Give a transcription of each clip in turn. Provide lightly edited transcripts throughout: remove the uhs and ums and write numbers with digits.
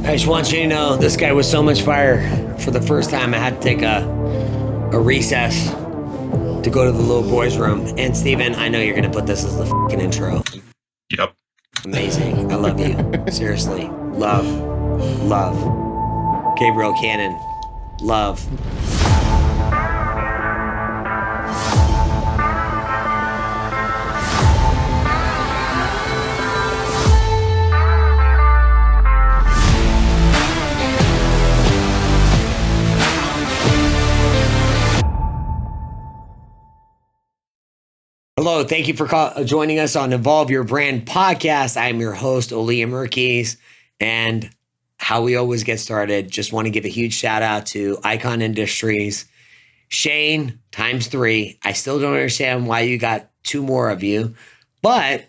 I just want you to know this guy was so much fire. For the first time, I had to take a recess to go to the little boys' room. And Steven, I know you're going to put this as the fucking intro. Yep. Amazing. I love you. Seriously. Love. Love. Gabriel Cannon. Love. Hello, thank you for joining us on Evolve Your Brand podcast. I'm your host, Ollie Amirkhiz, and how we always get started, just want to give a huge shout out to Icon Industries. Shane, ×3. I still don't understand why you got 2 more of you, but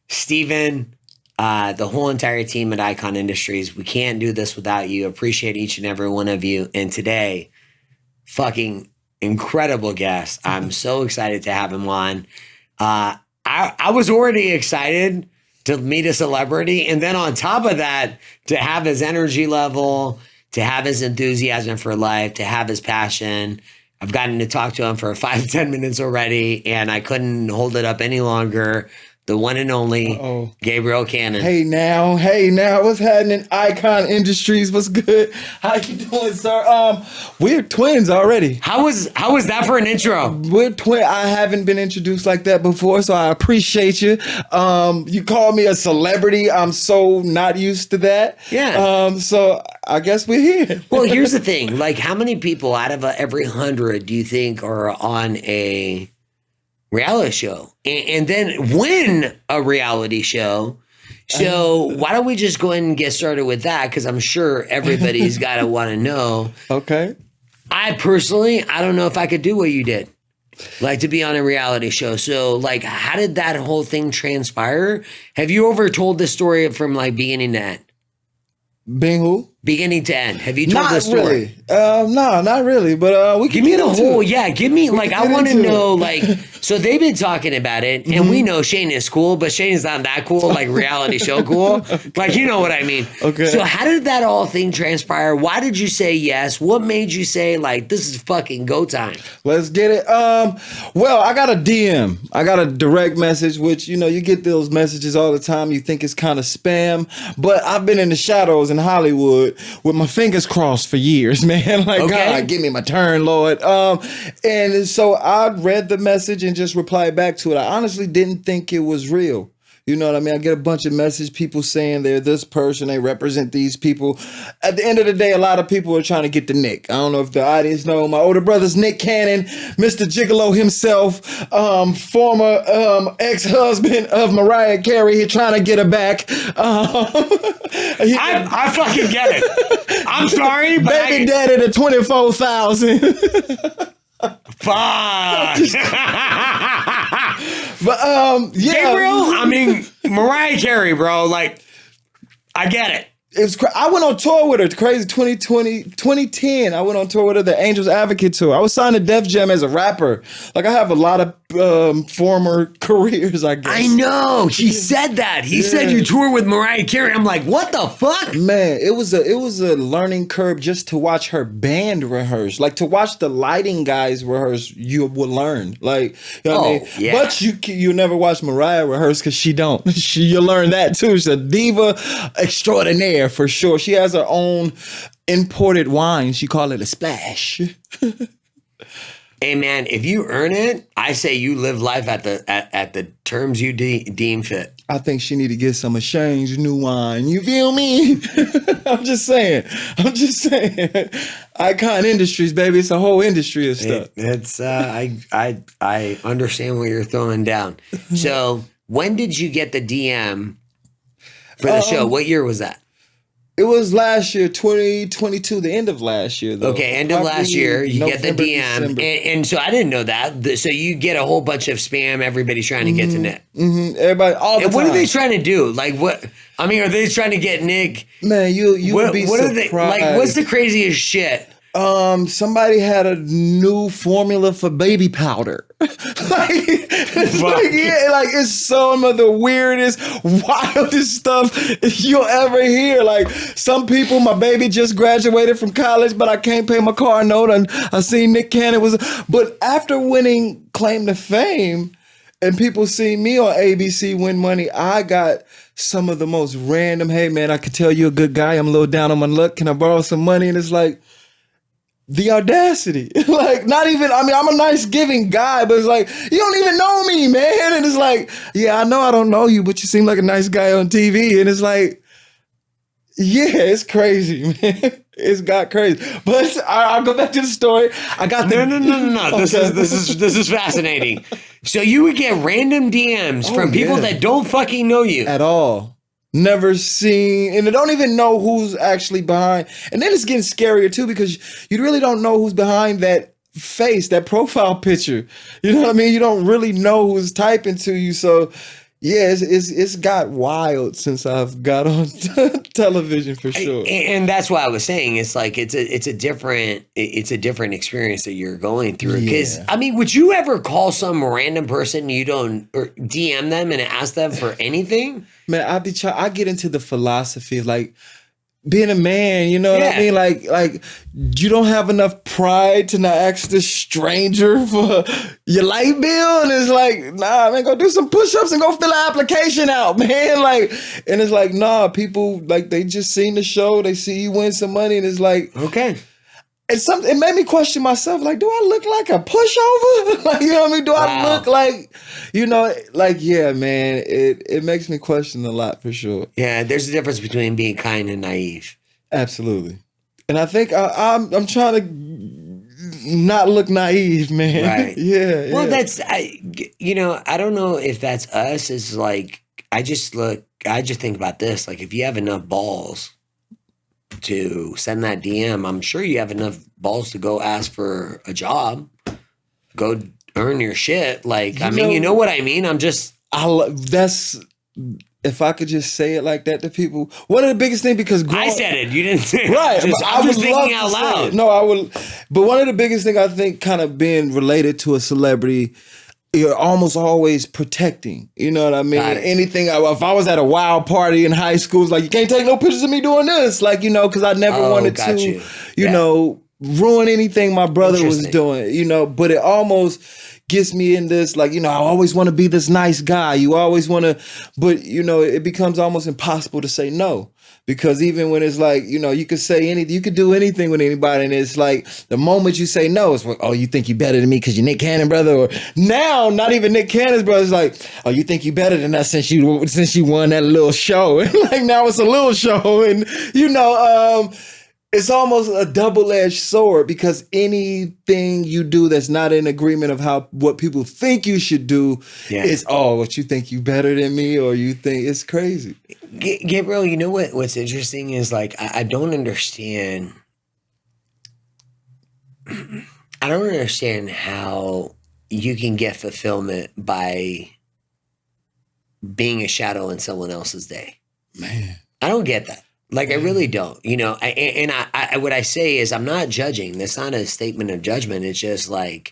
Steven, the whole entire team at Icon Industries, we can't do this without you. Appreciate each and every one of you. And today, fucking incredible guest. I'm so excited to have him on. I was already excited to meet a celebrity. And then on top of that, to have his energy level, to have his enthusiasm for life, to have his passion. I've gotten to talk to him for 5 to 10 minutes already, and I couldn't hold it up any longer. The one and only Gabriel Cannon. Hey now, what's happening? Icon Industries, what's good? How you doing, sir? We're twins already. How was that for an intro? We're twin. I haven't been introduced like that before, so I appreciate you. You called me a celebrity. I'm so not used to that. Yeah. So I guess we're here. Well, here's the thing. Like, how many people out of every 100 do you think are on a reality show and then win a reality show? So why don't we just go ahead and get started with that? Because I'm sure everybody's got to want to know. Okay. I don't know if I could do what you did, like to be on a reality show. So like, how did that whole thing transpire? Have you ever told this story from like beginning to end? Being who? Beginning to end. Have you told this story? Really. No, not really. But we can give me the whole. it. Yeah, give me like I want to know like. So they've been talking about it, and we know Shane is cool, but Shane is not that cool, like reality show cool. Like you know what I mean. Okay. So how did that all thing transpire? Why did you say yes? What made you say like this is fucking go time? Let's get it. Well, I got a DM. I got a direct message, which you get those messages all the time. You think it's kind of spam, but I've been in the shadows in Hollywood with my fingers crossed for years, man. Like, okay. God, give me my turn, Lord. And so I read the message and just replied back to it. I honestly didn't think it was real. You know what I mean? I get a bunch of messages, people saying they're this person, they represent these people. At the end of the day, a lot of people are trying to get the Nick. I don't know if the audience know. My older brother's Nick Cannon, Mr. Gigolo himself, former ex-husband of Mariah Carey, he trying to get her back. I fucking get it. I'm sorry, but baby daddy to 24,000. Fuck. But yeah, Gabriel, I mean Mariah Carey, bro. Like, I get it. It was I went on tour with her. It's crazy. 2010. I went on tour with her, the Angels Advocate tour. I was signed to Def Jam as a rapper. Like I have a lot of former careers, I guess. I know. He said that. He said you tour with Mariah Carey. I'm like, what the fuck? Man, it was a learning curve just to watch her band rehearse. Like to watch the lighting guys rehearse, you will learn. Like, you know what I mean? Yeah. But you never watch Mariah rehearse because she don't. You learn that too. She's a diva extraordinaire for sure. She has her own imported wine. She call it a splash. Hey man, if you earn it, I say you live life at the terms you deem fit. I think she need to get some Shane's new wine. You feel me? I'm just saying. Icon Industries, baby. It's a whole industry of stuff. It's I understand what you're throwing down. So when did you get the DM for the show? What year was that? It was last year, 2022, the end of last year, though. Okay, end of last year, you get the DM. And so I didn't know that. So you get a whole bunch of spam, everybody's trying to get to Nick. Mm-hmm. Everybody, all the and time. what are they trying to do? Like, what? I mean, are they trying to get Nick? Man, you would be what surprised. are they, like, what's the craziest shit Somebody had a new formula for baby powder. It's some of the weirdest, wildest stuff you'll ever hear. Like, some people, my baby just graduated from college, but I can't pay my car note. And I seen Nick Cannon but after winning Claim to Fame, and people see me on ABC win money, I got some of the most random, hey man, I could tell you're a good guy. I'm a little down on my luck. Can I borrow some money? And it's like, the audacity. Like, not even, I mean, I'm a nice giving guy, but it's like, you don't even know me, man. And it's like, yeah, I know I don't know you, but you seem like a nice guy on TV. And it's like, yeah, it's crazy, man. It's got crazy. But I'll go back to the story. I got No. This is fascinating. So you would get random DMs from people that don't fucking know you at all. Never seen, and they don't even know who's actually behind. And then it's getting scarier too, because you really don't know who's behind that face, that profile picture. You know what I mean? You don't really know who's typing to you. So yeah, it's got wild since I've got on television, for sure. And that's why I was saying it's like it's a different experience that you're going through. Because I mean, would you ever call some random person you don't, or DM them and ask them for anything? Man, I get into the philosophy of like being a man, you know what I mean? Like you don't have enough pride to not ask this stranger for your light bill. And it's like, nah, man, go do some push-ups and go fill an application out, man. Like, and it's like, nah, people, like, they just seen the show, they see you win some money, and it's like, okay. It made me question myself, like, do I look like a pushover? Like, you know what I mean? Do I look like, you know, like, yeah, man, it makes me question a lot, for sure. Yeah, there's a difference between being kind and naive. Absolutely. And I think I'm trying to not look naive, man. Right. Yeah. Well, I don't know if that's us. It's like, I just think about this. Like, if you have enough balls to send that DM, I'm sure you have enough balls to go ask for a job, go earn your shit. Like, you know what I mean? That's, if I could just say it like that to people. One of the biggest things, because I said it, you didn't say it. Right. I was thinking out loud. No, I would. But one of the biggest things, I think, kind of being related to a celebrity, you're almost always protecting. You know what I mean? Anything. If I was at a wild party in high school, it's like, you can't take no pictures of me doing this. Like, you know, because I never wanted to, you know, ruin anything my brother was doing, you know, but it almost gets me in this, like, you know, I always want to be this nice guy. You always want to, but, you know, it becomes almost impossible to say no. Because even when it's like, you know, you could say anything, you could do anything with anybody, and it's like the moment you say no, it's like, oh, you think you better than me because you're Nick Cannon, brother? Or now, not even Nick Cannon's brother. It's like, oh, you think you better than us since you won that little show? And like, now it's a little show, and you know, it's almost a double-edged sword, because anything you do that's not in agreement of what people think you should do is, oh, what, you think you better than me, or you think, it's crazy. Gabriel, you know what's interesting is, like, I don't understand. I don't understand how you can get fulfillment by being a shadow in someone else's day. Man, I don't get that. Like, I really don't, you know, I what I say is, I'm not judging. That's not a statement of judgment. It's just like,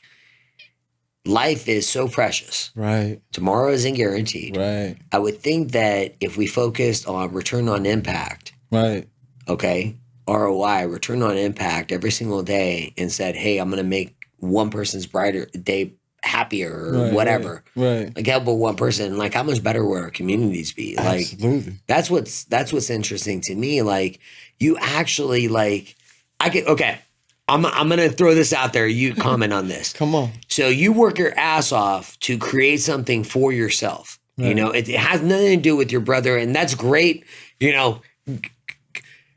life is so precious. Right. Tomorrow isn't guaranteed. Right. I would think that if we focused on return on impact, right. Okay, ROI, return on impact every single day, and said, hey, I'm going to make one person's brighter day happier, or whatever. Right. Like, help with one person. Like, how much better would our communities be? Like, absolutely. That's what's interesting to me. Like, you actually, like, I'm gonna throw this out there. You comment on this. Come on. So you work your ass off to create something for yourself. Right. You know, it has nothing to do with your brother, and that's great. You know,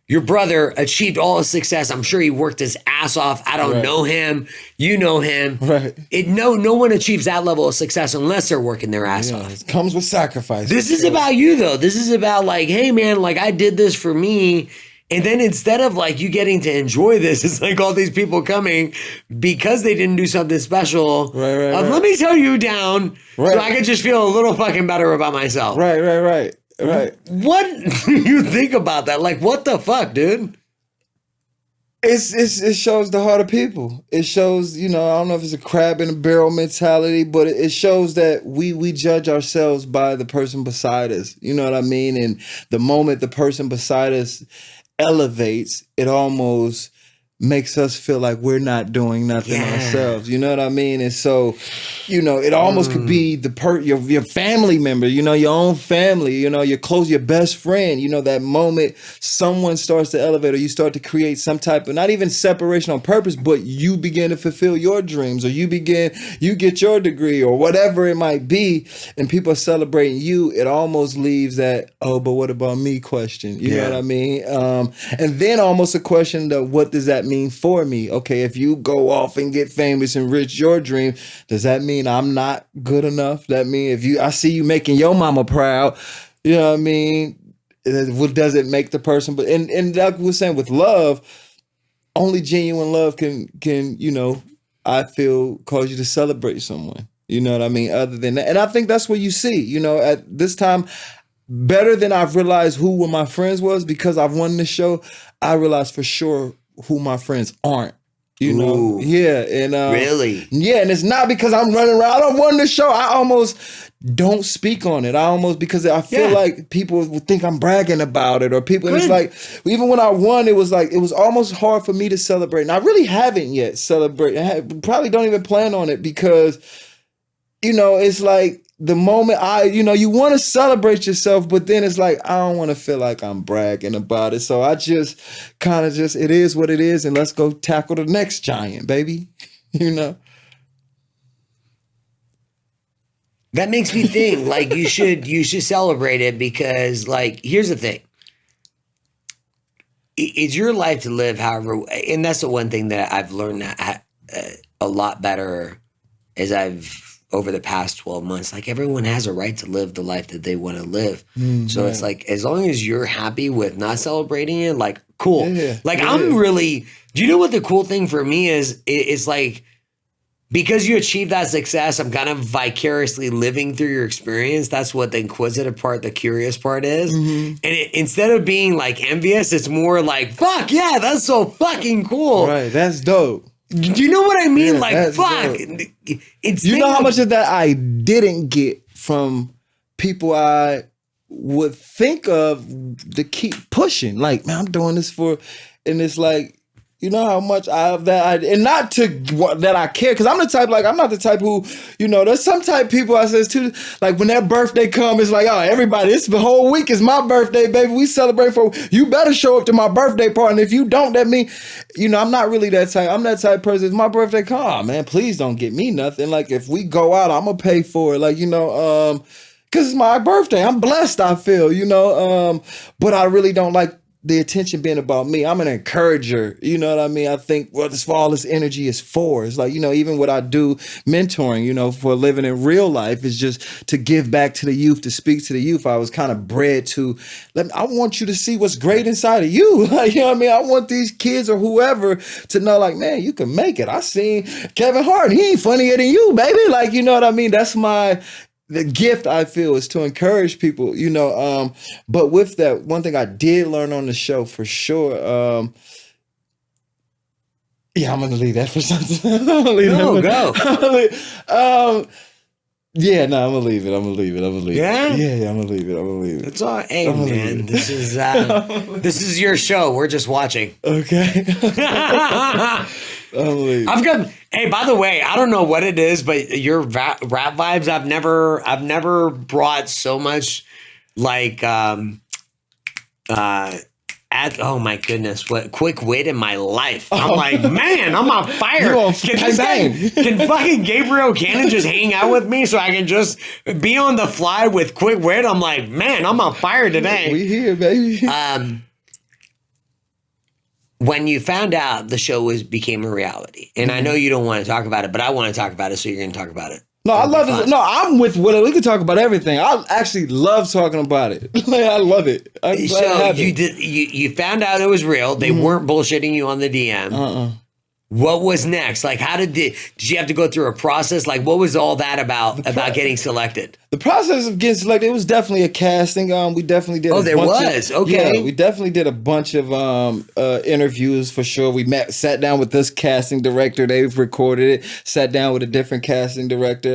your brother achieved all his success. I'm sure he worked his ass off. I don't know him. You know him. Right. No one achieves that level of success unless they're working their ass off. It comes with sacrifice. This is about you, though. This is about, like, hey, man, like, I did this for me. And then instead of, like, you getting to enjoy this, it's like all these people coming because they didn't do something special. Right. Let me tell you down so I could just feel a little fucking better about myself. Right. Right. What do you think about that? Like, what the fuck, dude? it shows the heart of people. It shows, I don't know if it's a crab in a barrel mentality, but it shows that we judge ourselves by the person beside us. You know what I mean? And the moment the person beside us elevates, it almost makes us feel like we're not doing nothing ourselves. You know what I mean? And so, it almost could be your family member, your own family, your best friend, that moment someone starts to elevate, or you start to create some type of, not even separation on purpose, but you begin to fulfill your dreams, or you get your degree, or whatever it might be, and people are celebrating you. It almost leaves that, oh, but what about me question? You know what I mean? And then almost a question of, what does that mean for me? Okay, if you go off and get famous and reach your dream, does that mean I'm not good enough? That mean I see you making your mama proud, you know what I mean? What does it make the person? But and like we were saying with love, only genuine love can I feel cause you to celebrate someone. You know what I mean? Other than that, and I think that's what you see. At this time, better than I've realized who my friends was, because I've won this show. I realized for sure who my friends aren't. Ooh, and really, and it's not because I'm running around. I don't won the show. I almost don't speak on it. Because I feel like people would think I'm bragging about it, or people. And it's like, even when I won, it was almost hard for me to celebrate, and I really haven't yet celebrated. I probably don't even plan on it, because it's like, the moment you want to celebrate yourself, but then it's like, I don't want to feel like I'm bragging about it. So I just kind of it is what it is, and let's go tackle the next giant, baby. That makes me think, like, you should celebrate it, because, like, here's the thing. It's your life to live however, and that's the one thing that I've learned a lot better as over the past 12 months. Like, everyone has a right to live the life that they want to live. So it's like, as long as you're happy with not celebrating it, like, cool. I'm really, do you know what the cool thing for me is? It's like, because you achieve that success, I'm kind of vicariously living through your experience. That's what the inquisitive part, the curious part is. And instead of being like envious, it's more like, fuck yeah, that's so fucking cool. Right, that's dope. Do you know what I mean? Yeah, like, fuck. It's how much of that I didn't get from people I would think of to keep pushing. Like, man, I'm doing this for, and it's like, how much I have that, and not to that I care, because I'm the type, like, I'm not the type who, there's some type people I says too, like, when their birthday come, it's like, oh, everybody, the whole week is my birthday, baby. We celebrate you better show up to my birthday party, and if you don't, that mean, I'm not really that type. I'm that type of person. If my birthday come, oh, man, please don't get me nothing. Like, if we go out, I'm gonna pay for it. Like, because it's my birthday. I'm blessed, I feel, but I really don't like the attention being about me. I'm an encourager. You know what I mean? I think that's what all this energy is for. It's like, even what I do mentoring, for a living in real life, is just to give back to the youth, to speak to the youth. I was kind of bred to, I want you to see what's great inside of you. Like, you know what I mean? I want these kids or whoever to know, like, man, you can make it. I seen Kevin Hart. He ain't funnier than you, baby. Like, you know what I mean? That's the gift, I feel, is to encourage people, but with that, one thing I did learn on the show for sure, I'm going to leave that for something. Go. Go. I'm going to leave it. Yeah? Yeah, I'm going to leave it. It's all, hey, man, this is your show. We're just watching. Okay. I've got, hey, by the way, I don't know what it is, but your rap vibes, I've never brought so much, like, oh my goodness, what quick wit in my life. I'm like, man, I'm on fire. Can fucking Gabriel Cannon just hang out with me so I can just be on the fly with quick wit? I'm like, man, I'm on fire today. We here, baby. When you found out the show became a reality, and I know you don't want to talk about it, but I want to talk about it, so you're going to talk about it. No, I love it. No, I'm with what we can talk about everything. I actually love talking about it. I love it. So you found out it was real. They weren't bullshitting you on the DM. What was next? Like, did you have to go through a process? Like, what was all that about getting selected? The process of getting selected, it was definitely a casting. We definitely did. Okay. Yeah, we definitely did a bunch of interviews for sure. We sat down with this casting director. They've recorded it. Sat down with a different casting director.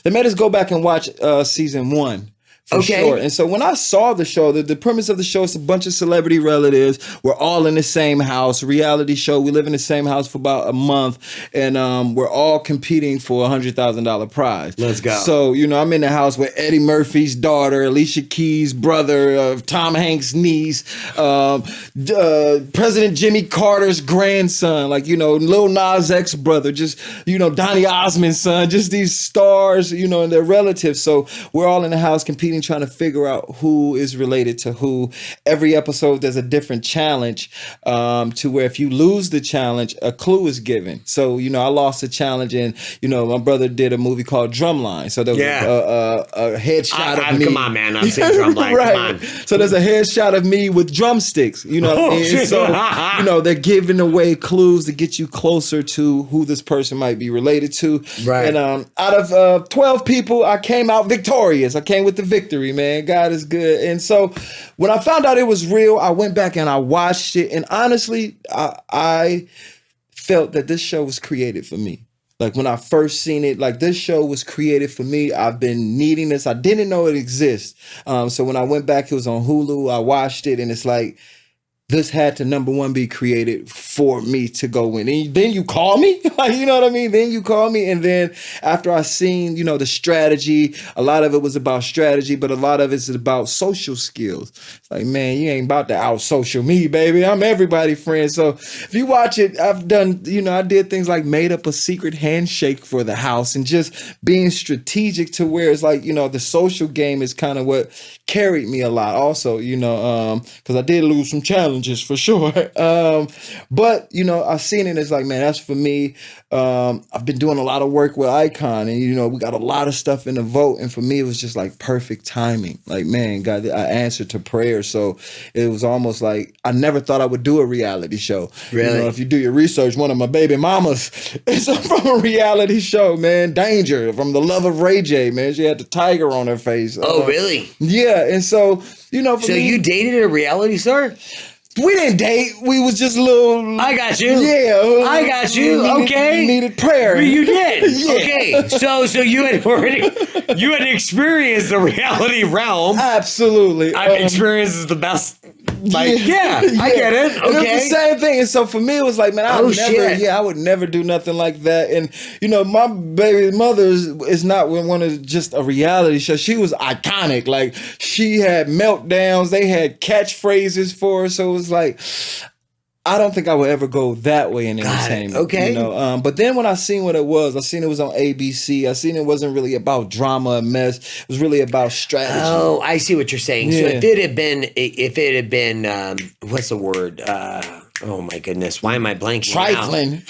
They made us go back and watch season 1. For sure. And so when I saw the show, the premise of the show is a bunch of celebrity relatives. We're all in the same house, reality show. We live in the same house for about a month, and we're all competing for a $100,000 prize. Let's go. So, I'm in the house with Eddie Murphy's daughter, Alicia Keys' brother, Tom Hanks' niece, President Jimmy Carter's grandson, Lil Nas X's brother, just, Donny Osmond's son, just these stars, and their relatives. So we're all in the house competing, trying to figure out who is related to who. Every episode there's a different challenge, to where if you lose the challenge, a clue is given. So I lost the challenge, and my brother did a movie called Drumline. So there was a headshot of me. Come on, man! I've seen Drumline. Right. Come on. So there's a headshot of me with drumsticks. So they're giving away clues to get you closer to who this person might be related to. Right. And out of 12 people, I came out victorious. I came with the victory, man. God is good. And so when I found out it was real, I went back and I watched it. And honestly, I felt that this show was created for me. Like when I first seen it, this show was created for me. I've been needing this. I didn't know it exists. So when I went back, it was on Hulu. I watched it, and it's like, this had to, number one, be created for me to go in. And then you call me, you know what I mean? Then you call me. And then after I seen, the strategy, a lot of it was about strategy, but a lot of it's about social skills. It's like, man, you ain't about to out social me, baby. I'm everybody's friend. So if you watch it, I've done, I did things like made up a secret handshake for the house and just being strategic to where it's like, the social game is kind of what carried me a lot also, because I did lose some challenges for sure. But, I've seen it as like, man, that's for me. I've been doing a lot of work with Icon, and, we got a lot of stuff in the vote. And for me, it was just like perfect timing. Like, man, God, I answered to prayer. So it was almost like I never thought I would do a reality show. Really? If you do your research, one of my baby mamas is from a reality show, man. Danger, from The Love of Ray J, man. She had the tiger on her face. Oh, really? Yeah. And so, So you dated a reality star? We didn't date. We was just a little. I got you. Yeah. I got you. Okay. Needed prayer. You did. Yeah. Okay. So you had experienced the reality realm. Absolutely. Experience is the best. I get it. Okay. It was the same thing. And so for me, it was like, man, I would never do nothing like that. And, my baby mother is not one of just a reality show. She was iconic. Like, she had meltdowns. They had catchphrases for her. So it was like, I don't think I would ever go that way in entertainment. Okay. But then when I seen what it was, I seen it was on ABC. I seen it wasn't really about drama and mess. It was really about strategy. Oh, I see what you're saying. Yeah. So if it had been, what's the word? Oh my goodness! Why am I blanking? Trifling.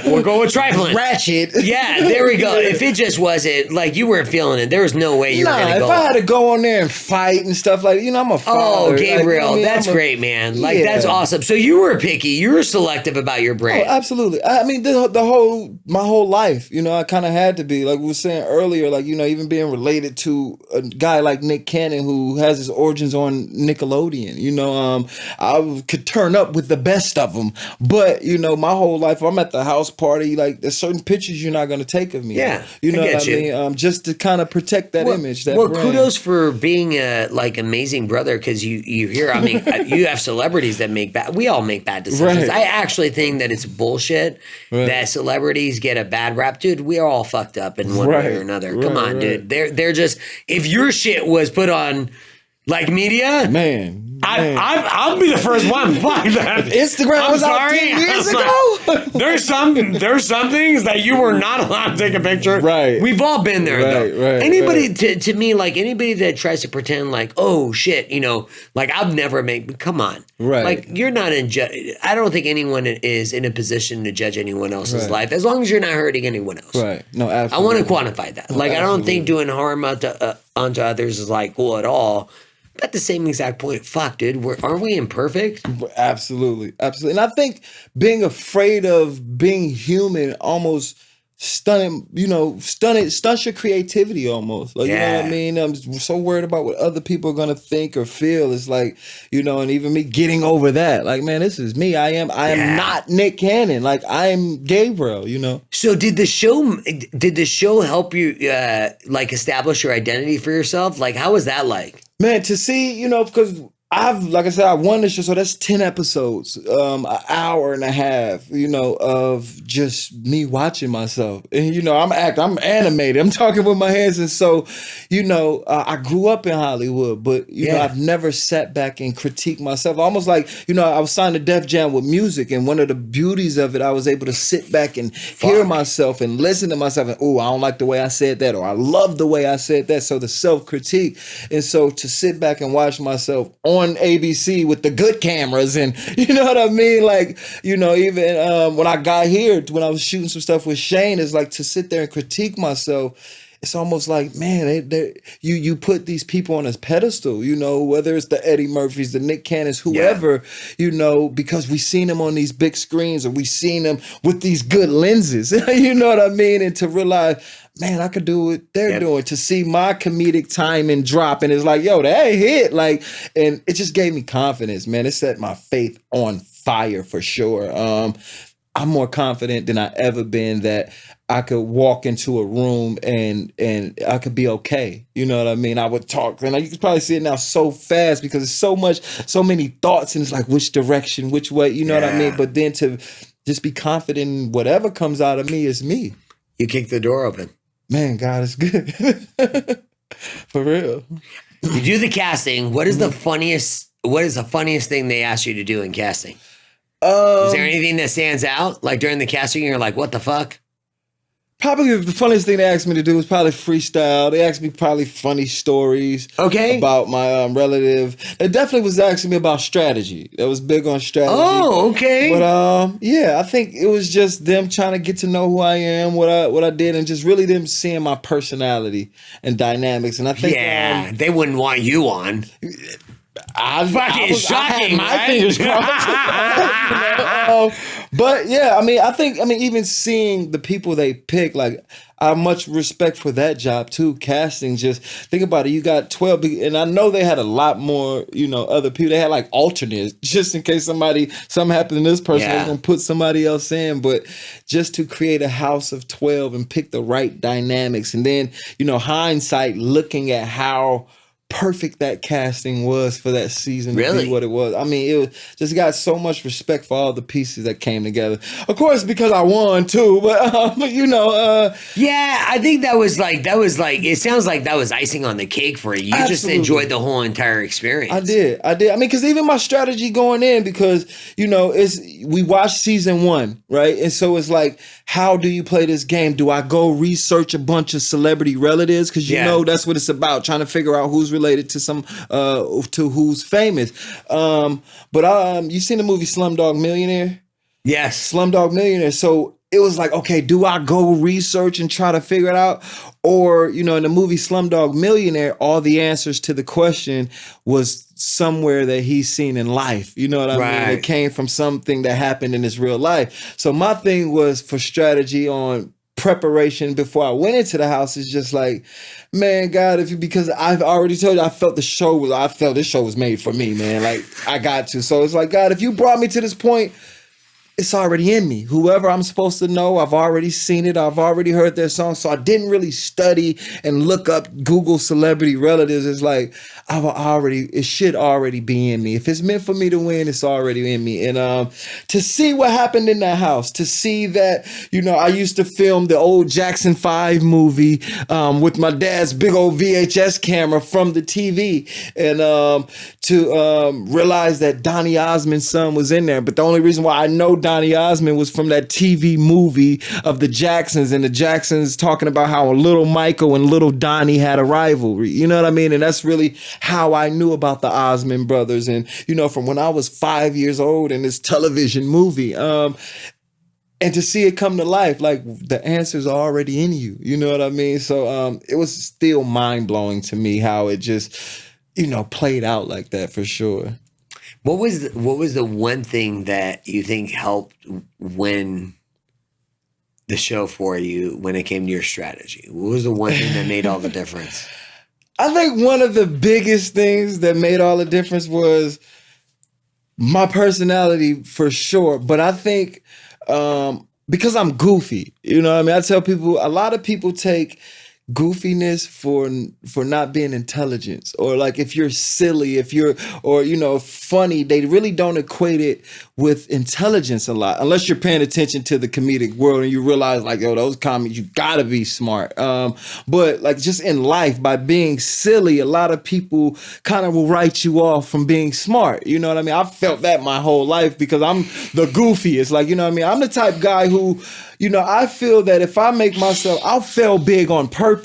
We're going with trifling. Ratchet. Yeah, there we go. If it just wasn't like you weren't feeling it, there was no way you were going to go. If I had to go on there and fight and stuff like, I'm a father. Oh, Gabriel, that's great, man. Like that's awesome. So you were picky. You were selective about your brand. Oh, absolutely. I mean, my whole life, I kind of had to be, like we were saying earlier, like, even being related to a guy like Nick Cannon who has his origins on Nickelodeon. I could turn up with the best of them, but my whole life, I'm at the house party, like there's certain pictures you're not going to take of me. Yeah, you know what I mean? Just to kind of protect that image. That brand. Kudos for being a amazing brother, because you hear, I mean, you have celebrities that we all make bad decisions. Right. I actually think that it's bullshit that celebrities get a bad rap, dude. We are all fucked up in one way or another. Come on, dude. They're just, if your shit was put on like media, man. I'll be the first one. Instagram was out 10 years ago. There's some things that you were not allowed to take a picture. Right. We've all been there. Right. Anybody to me, like anybody that tries to pretend like, oh shit, like I've never made. Come on. Right. Like you're not in. I don't think anyone is in a position to judge anyone else's life as long as you're not hurting anyone else. Right. No, absolutely. I want to quantify that. Like I don't think doing harm onto others is like cool at all. at the same exact point. Fuck, dude, aren't we imperfect? Absolutely. Absolutely. And I think being afraid of being human almost stunts your creativity almost. Like, you know what I Yeah. mean? I'm so worried about what other people are gonna think or feel. It's like, and even me getting over that. Like, man, this is me. I am Yeah. not Nick Cannon. Like, I am Gabriel. So did the show help you like establish your identity for yourself? Like, how was that like? Man, to see, because like I said, I won this show, so that's 10 episodes, an hour and a half, of just me watching myself. And, I'm animated. I'm talking with my hands. And so, I grew up in Hollywood, but, I've never sat back and critiqued myself. Almost like, I was signed to Def Jam with music. And one of the beauties of it, I was able to sit back and hear myself and listen to myself. And, I don't like the way I said that, or I love the way I said that. So the self-critique. And so to sit back and watch myself on ABC with the good cameras, and you know what I mean? Like, even when I got here, when I was shooting some stuff with Shane, it's like to sit there and critique myself. It's almost like, man, you put these people on a pedestal, whether it's the Eddie Murphys, the Nick Cannons, whoever, because we seen them on these big screens, or we seen them with these good lenses, you know what I mean? And to realize, man, I could do what they're doing, to see my comedic timing drop. And it's like, yo, that hit. Like, and it just gave me confidence, man. It set my faith on fire for sure. I'm more confident than I ever been that I could walk into a room and I could be okay. You know what I mean? I would talk, and you can probably see it now so fast because it's so many thoughts, and it's like, which direction, which way, you know what I mean? But then to just be confident in whatever comes out of me is me. You kick the door open. Man, God is good. For real. You do the casting. What is the funniest thing they asked you to do in casting? Is there anything that stands out? Like during the casting, you're like, what the fuck? Probably the funniest thing they asked me to do was probably freestyle. They asked me probably funny stories about my relative. They definitely was asking me about strategy. That was big on strategy. Oh, okay. But I think it was just them trying to get to know who I am, what I did, and just really them seeing my personality and dynamics. And I think they wouldn't want you on. Fucking shocking, my right? fingers crossed. But yeah, I think even seeing the people they pick, like, I have much respect for that job too. Casting, just think about it. You got 12, and I know they had a lot more, other people. They had like alternates, just in case something happened to this person, they're gonna put somebody else in. But just to create a house of 12 and pick the right dynamics, and then hindsight, looking at how perfect that casting was for that season to be what it was. I mean, it just got so much respect for all the pieces that came together. Of course, because I won too, but I think that was like it sounds like that was icing on the cake for you. You just enjoyed the whole entire experience. I did. I mean, because even my strategy going in, because we watched season 1, right? And so it's like, how do you play this game? Do I go research a bunch of celebrity relatives? Because that's what it's about, trying to figure out who's related to to who's famous. But you seen the movie Slumdog Millionaire? Yes. Slumdog Millionaire. So it was like, okay, do I go research and try to figure it out? Or, in the movie Slumdog Millionaire, all the answers to the question was somewhere that he's seen in life. You know what I mean? It came from something that happened in his real life. So my thing was for strategy on preparation before I went into the house is just like, man, God, because I've already told you, I felt this show was made for me, man. Like, I got to. So it's like, God, if you brought me to this point, it's already in me. Whoever I'm supposed to know, I've already seen it. I've already heard their song. So I didn't really study and look up Google celebrity relatives. It's like, it should already be in me. If it's meant for me to win, it's already in me. And to see what happened in that house, to see that, I used to film the old Jackson 5 movie with my dad's big old VHS camera from the TV. And to realize that Donny Osmond's son was in there. But the only reason why I know Donny Osmond was from that TV movie of the Jacksons, and the Jacksons talking about how little Michael and little Donnie had a rivalry. You know what I mean? And that's really how I knew about the Osmond brothers. And, from when I was 5 years old in this television movie. And to see it come to life, like the answers are already in you. You know what I mean? So it was still mind blowing to me how it just played out like that for sure. What was the one thing that you think helped win the show for you when it came to your strategy? What was the one thing that made all the difference? I think one of the biggest things that made all the difference was my personality for sure. But I think because I'm goofy, I tell people, a lot of people take goofiness for not being intelligence, or like if you're silly, if you're, or funny, they really don't equate it with intelligence a lot, unless you're paying attention to the comedic world and you realize like, yo, those comics, you gotta be smart. But like just in life, by being silly, a lot of people kind of will write you off from being smart. You know what I mean? I've felt that my whole life because I'm the goofiest. Like, I'm the type guy who, I feel that if I make myself, I'll fail big on purpose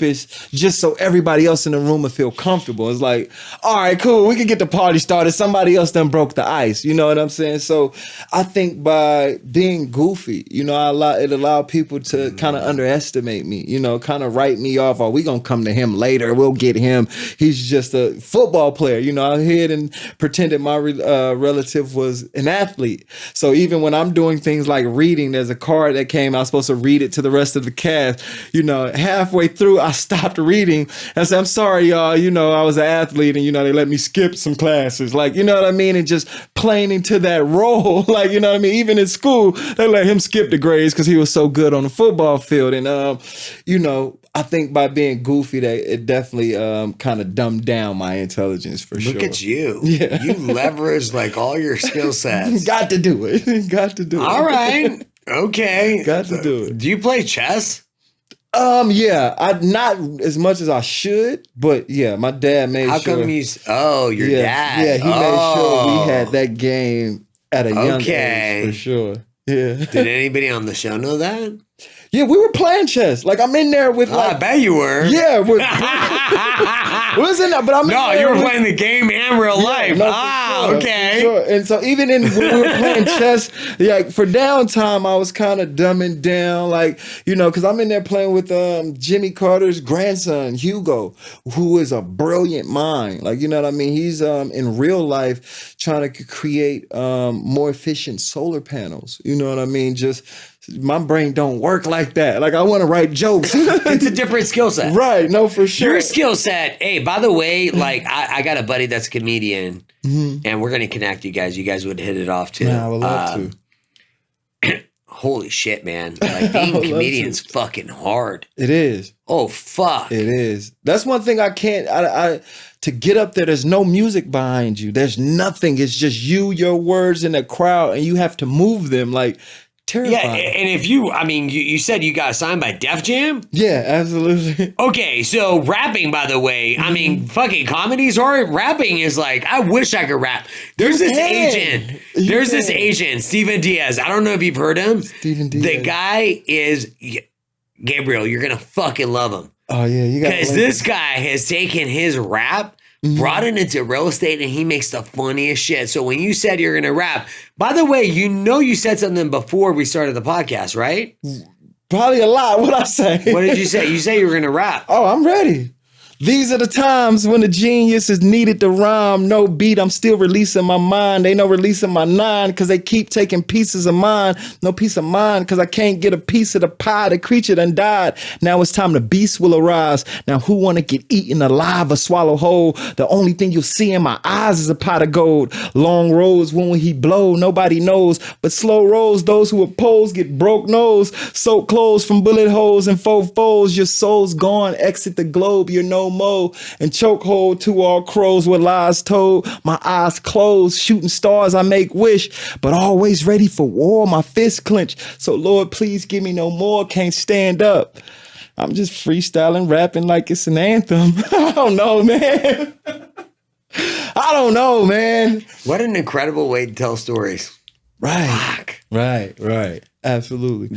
just so everybody else in the room will feel comfortable. It's like, all right, cool, we can get the party started. Somebody else done broke the ice. You know what I'm saying? So I think by being goofy, it allowed people to kind of underestimate me, kind of write me off. Oh, we gonna come to him later. We'll get him. He's just a football player. I hid and pretended my relative was an athlete. So even when I'm doing things like reading, there's a card that came out, supposed to read it to the rest of the cast. Halfway through, I stopped reading. I said, I'm sorry, y'all. I was an athlete and, they let me skip some classes. Like, you know what I mean? And just playing into that role. Like, you know what I mean? Even in school, they let him skip the grades because he was so good on the football field. And, I think by being goofy, that it definitely kind of dumbed down my intelligence for sure. Look at you. Yeah. You leverage like all your skill sets. Got to do it. Got to do it. All right. Okay. Got to do it. Do you play chess? Yeah, I not as much as I should, but yeah, my dad made How sure. come you? Oh, your dad. Yeah, he made sure we had that game at a young age for sure. Yeah. Did anybody on the show know that? Yeah, we were playing chess. Like I'm in there with like. I bet you were. Yeah, wasn't that? But I'm. No, you were playing the game and real life. No, sure, okay. Sure. And so even when we were playing chess, like for downtime, I was kind of dumbing down, like because I'm in there playing with Jimmy Carter's grandson Hugo, who is a brilliant mind. Like you know what I mean? He's in real life trying to create more efficient solar panels. You know what I mean? Just. My brain don't work like that. Like I want to write jokes. It's a different skill set. Right. No, for sure. Your skill set. Hey, by the way, like I got a buddy that's a comedian and we're going to connect you guys. You guys would hit it off too. Yeah, I would love to. Holy shit, man. Like being a comedian's fucking hard. It is. Oh, fuck. It is. That's one thing I can't, to get up there, there's no music behind you. There's nothing. It's just you, your words, and the crowd, and you have to move them like, terrifying. Yeah, and if you said you got signed by Def Jam? Yeah, absolutely. Okay, so rapping, by the way, I mean, fucking comedy's hard. Rapping is like, I wish I could rap. There's this agent, Steven Diaz. I don't know if you've heard him. Steven Diaz. The guy is, Gabriel, you're going to fucking love him. Oh, yeah. You got because this guy has taken his rap, brought it into real estate, and he makes the funniest shit. So when you said you're going to rap, by the way, you said something before we started the podcast, right? Probably a lot. What'd I say? What did you say? You say you were going to rap. Oh, I'm ready. These are the times when the genius is needed to rhyme. No beat, I'm still releasing my mind. They know releasing my nine because they keep taking pieces of mine. No peace of mind because I can't get a piece of the pie. The creature done died. Now it's time the beast will arise. Now who want to get eaten alive or swallow whole? The only thing you'll see in my eyes is a pot of gold. Long roads when he blow, nobody knows. But slow rolls, those who oppose get broke nose. Soak clothes from bullet holes and faux foes. Your soul's gone, exit the globe, you're no mo, and chokehold to all crows with lies told. My eyes closed, shooting stars I make wish, but always ready for war, my fists clench. So Lord, please give me no more, can't stand up. I'm just freestyling, rapping like it's an anthem. I don't know, man. I don't know, man. What an incredible way to tell stories. Right. Fuck. Right. Absolutely.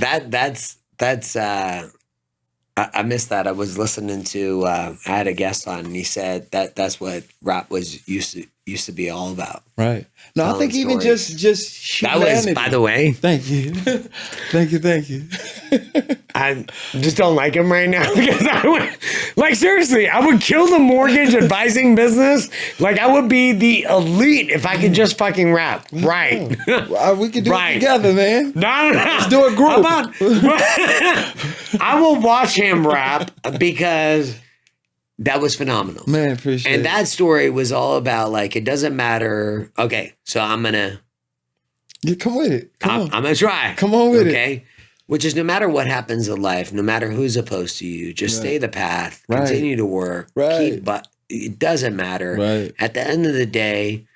I missed that. I was listening to I had a guest on and he said that's what rap was used to be all about. Right. No, I think even stories. just humanity. That was, by the way. Thank you. Thank you. I just don't like him right now because I would, like, seriously, I would kill the mortgage advising business. Like, I would be the elite if I could just fucking rap. Right. Well, we could do Right. it together, man. No. Let's do a group. I will watch him rap because that was phenomenal. Man, appreciate And it. that story was all about, like, it doesn't matter. Okay, so I'm going to. Yeah, come with it. I'm going to try. Come on with it. Okay. Which is no matter what happens in life, no matter who's opposed to you, just stay the path, continue to work, keep, but it doesn't matter. Right. At the end of the day,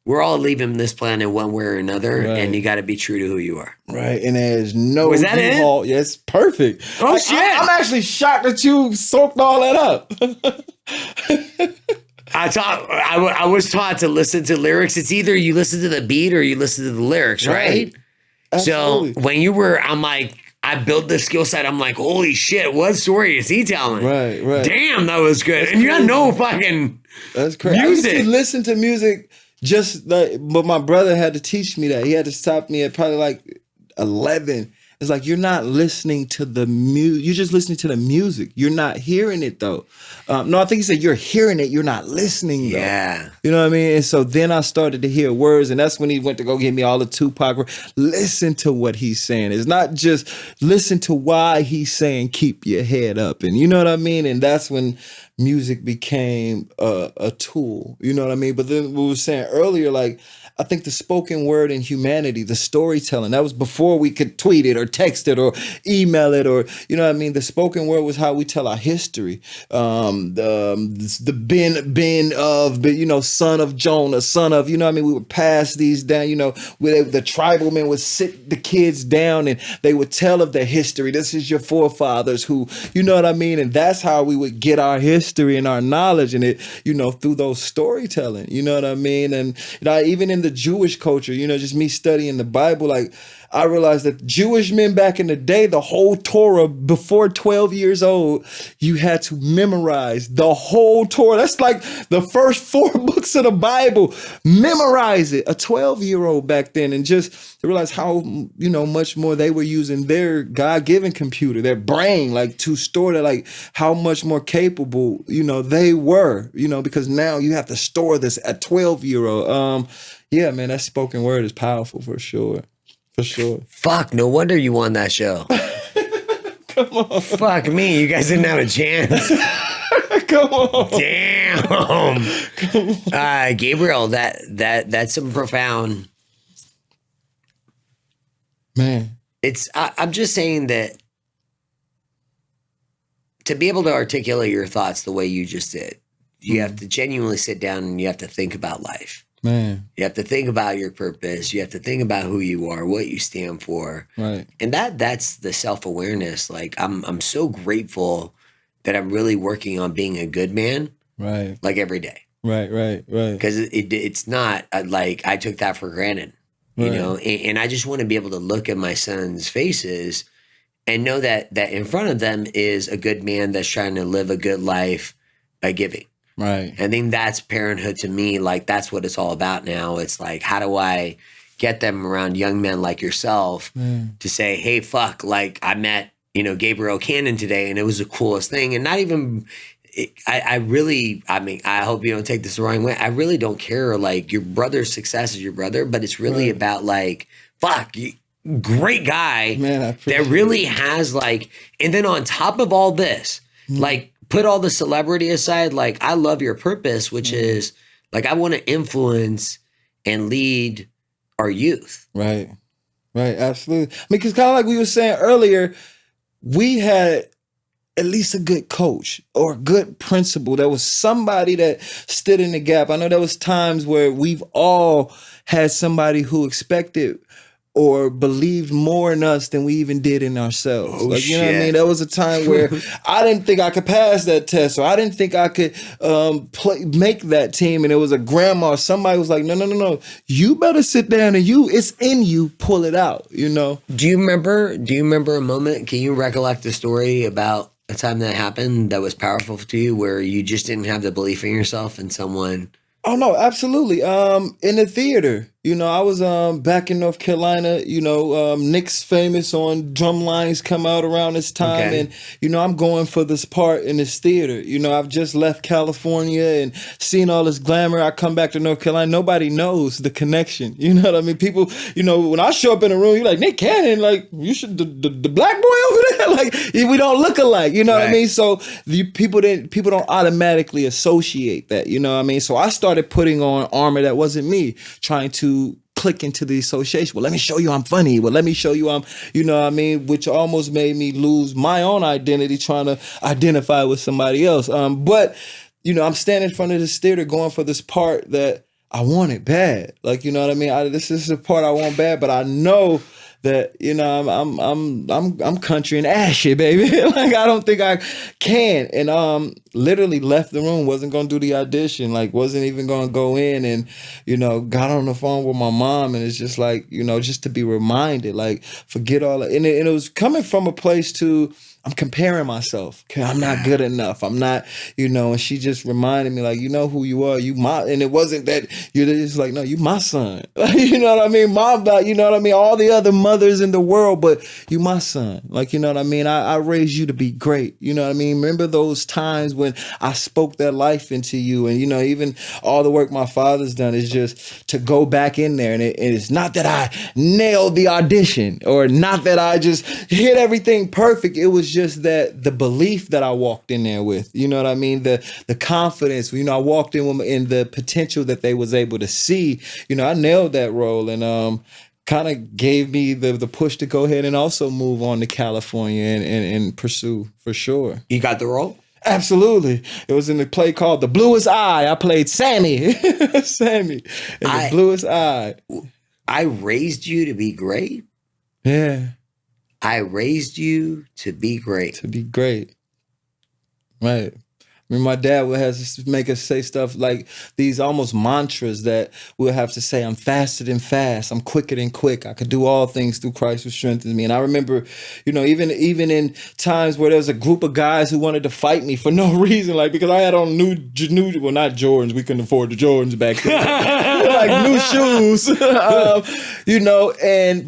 we're all leaving this planet one way or another, and you got to be true to who you are. Right. And there's no Was that it? U-Haul. Yes, perfect. Oh, shit. I'm actually shocked that you soaked all that up. I was taught to listen to lyrics. It's either you listen to the beat or you listen to the lyrics, right? Absolutely. So when you were, I'm like, I built this skill set. I'm like, holy shit, what story is he telling? Right. Damn, that was good. And you got no fucking That's crazy. music. I used to listen to music just like, but my brother had to teach me that. He had to stop me at probably like 11. It's like, you're not listening to the music. You're just listening to the music. You're not hearing it though. No, I think he said you're hearing it. You're not listening though. Yeah. You know what I mean? And so then I started to hear words, and that's when he went to go get me all the Tupac. Listen to what he's saying. It's not just listen to why he's saying keep your head up. And you know what I mean? And that's when music became a tool. You know what I mean? But then we were saying earlier, like, I think the spoken word in humanity, the storytelling, that was before we could tweet it or text it or email it, or, you know what I mean? The spoken word was how we tell our history. The Ben of, you know, son of Jonah, son of, you know what I mean? We would pass these down, you know, where the tribal men would sit the kids down and they would tell of their history. This is your forefathers who, you know what I mean? And that's how we would get our history and our knowledge, and it, you know, through those storytelling, you know what I mean? And, you know, even in the Jewish culture, you know, just me studying the Bible, like, I realized that Jewish men back in the day, the whole Torah before 12 years old, you had to memorize the whole Torah. That's like the first 4 books of the Bible. Memorize it. A 12-year-old back then, and just realize how, you know, much more they were using their God-given computer, their brain, like, to store that, like, how much more capable, you know, they were, you know, because now you have to store this at 12-year-old. Yeah, man, that spoken word is powerful for sure. For sure. Fuck, no wonder you won that show. Come on. Fuck me, you guys didn't have a chance. Come on. Damn. Gabriel, that's some profound. Man. I'm just saying that to be able to articulate your thoughts the way you just did, you have to genuinely sit down and you have to think about life. Man. You have to think about your purpose. You have to think about who you are, what you stand for. Right. And that's the self-awareness. Like, I'm so grateful that I'm really working on being a good man. Right. Like, every day. Right. Because it's not like I took that for granted, you know? And I just want to be able to look at my son's faces and know that in front of them is a good man that's trying to live a good life by giving. Right. I think that's parenthood to me. Like, that's what it's all about now. It's like, how do I get them around young men like yourself to say, hey, fuck, like, I met, you know, Gabriel Cannon today and it was the coolest thing. And not even, I mean, I hope you don't take this the wrong way. I really don't care. Like, your brother's success is your brother, but it's really about, like, fuck, great guy. Man, I appreciate that really has, like, and then on top of all this, like, put all the celebrity aside, like, I love your purpose, which is, like, I want to influence and lead our youth. Right. Absolutely. I mean, because kind of like we were saying earlier, we had at least a good coach or a good principal. There was somebody that stood in the gap. I know there was times where we've all had somebody who expected or believed more in us than we even did in ourselves. Oh, like, you know what I shit. mean? There was a time where I didn't think I could pass that test, or I didn't think I could make that team. And it was a grandma, somebody was like, no. You better sit down and it's in you, pull it out, you know? Do you remember a moment? Can you recollect a story about a time that happened that was powerful to you where you just didn't have the belief in yourself and someone? Oh no, absolutely. In the theater, I was back in North Carolina. Nick's famous on drum lines come out around this time, Okay. and I'm going for this part in this theater. I've just left California and seen all this glamour. I come back to North Carolina, nobody knows the connection. You know what I mean? People, when I show up in a room, you're like, Nick Cannon, like you should the black boy over there, like we don't look alike. You know what I Right. mean? So people don't automatically associate that. You know what I mean? So I started putting on armor that wasn't me, trying to click into the association. Well, let me show you I'm funny. Well, let me show you I'm, which almost made me lose my own identity trying to identify with somebody else. But I'm standing in front of this theater going for this part that I wanted bad. Like, you know what I mean? This is the part I want bad, but I know that I'm country and ashy, baby. Like I don't think I can, and literally left the room. Wasn't gonna do the audition. Like wasn't even gonna go in, and got on the phone with my mom, and it's just like just to be reminded, like forget all that. And it was coming from a place to. I'm comparing myself. I'm not good enough. I'm not, and she just reminded me, like, who you are. You my, and it wasn't that you're just like, no, you my son. You know what I mean? You know what I mean? All the other mothers in the world, but you my son. Like, you know what I mean? I raised you to be great. You know what I mean? Remember those times when I spoke that life into you, and, even all the work my father's done is just to go back in there. And it's not that I nailed the audition or not that I just hit everything perfect. It was just that the belief that I walked in there with, you know what I mean? The confidence, I walked in the potential that they was able to see, I nailed that role, and kind of gave me the push to go ahead and also move on to California and pursue for sure. You got the role? Absolutely. It was in the play called The Bluest Eye. I played Sammy. Sammy in The Bluest Eye. I raised you to be great. Yeah. I raised you to be great. To be great. Right. I mean, my dad would have to make us say stuff like these almost mantras that we'll have to say, I'm faster than fast. I'm quicker than quick. I could do all things through Christ who strengthens me. And I remember, even in times where there was a group of guys who wanted to fight me for no reason, like because I had on new well, not Jordans. We couldn't afford the Jordans back then. Like new shoes,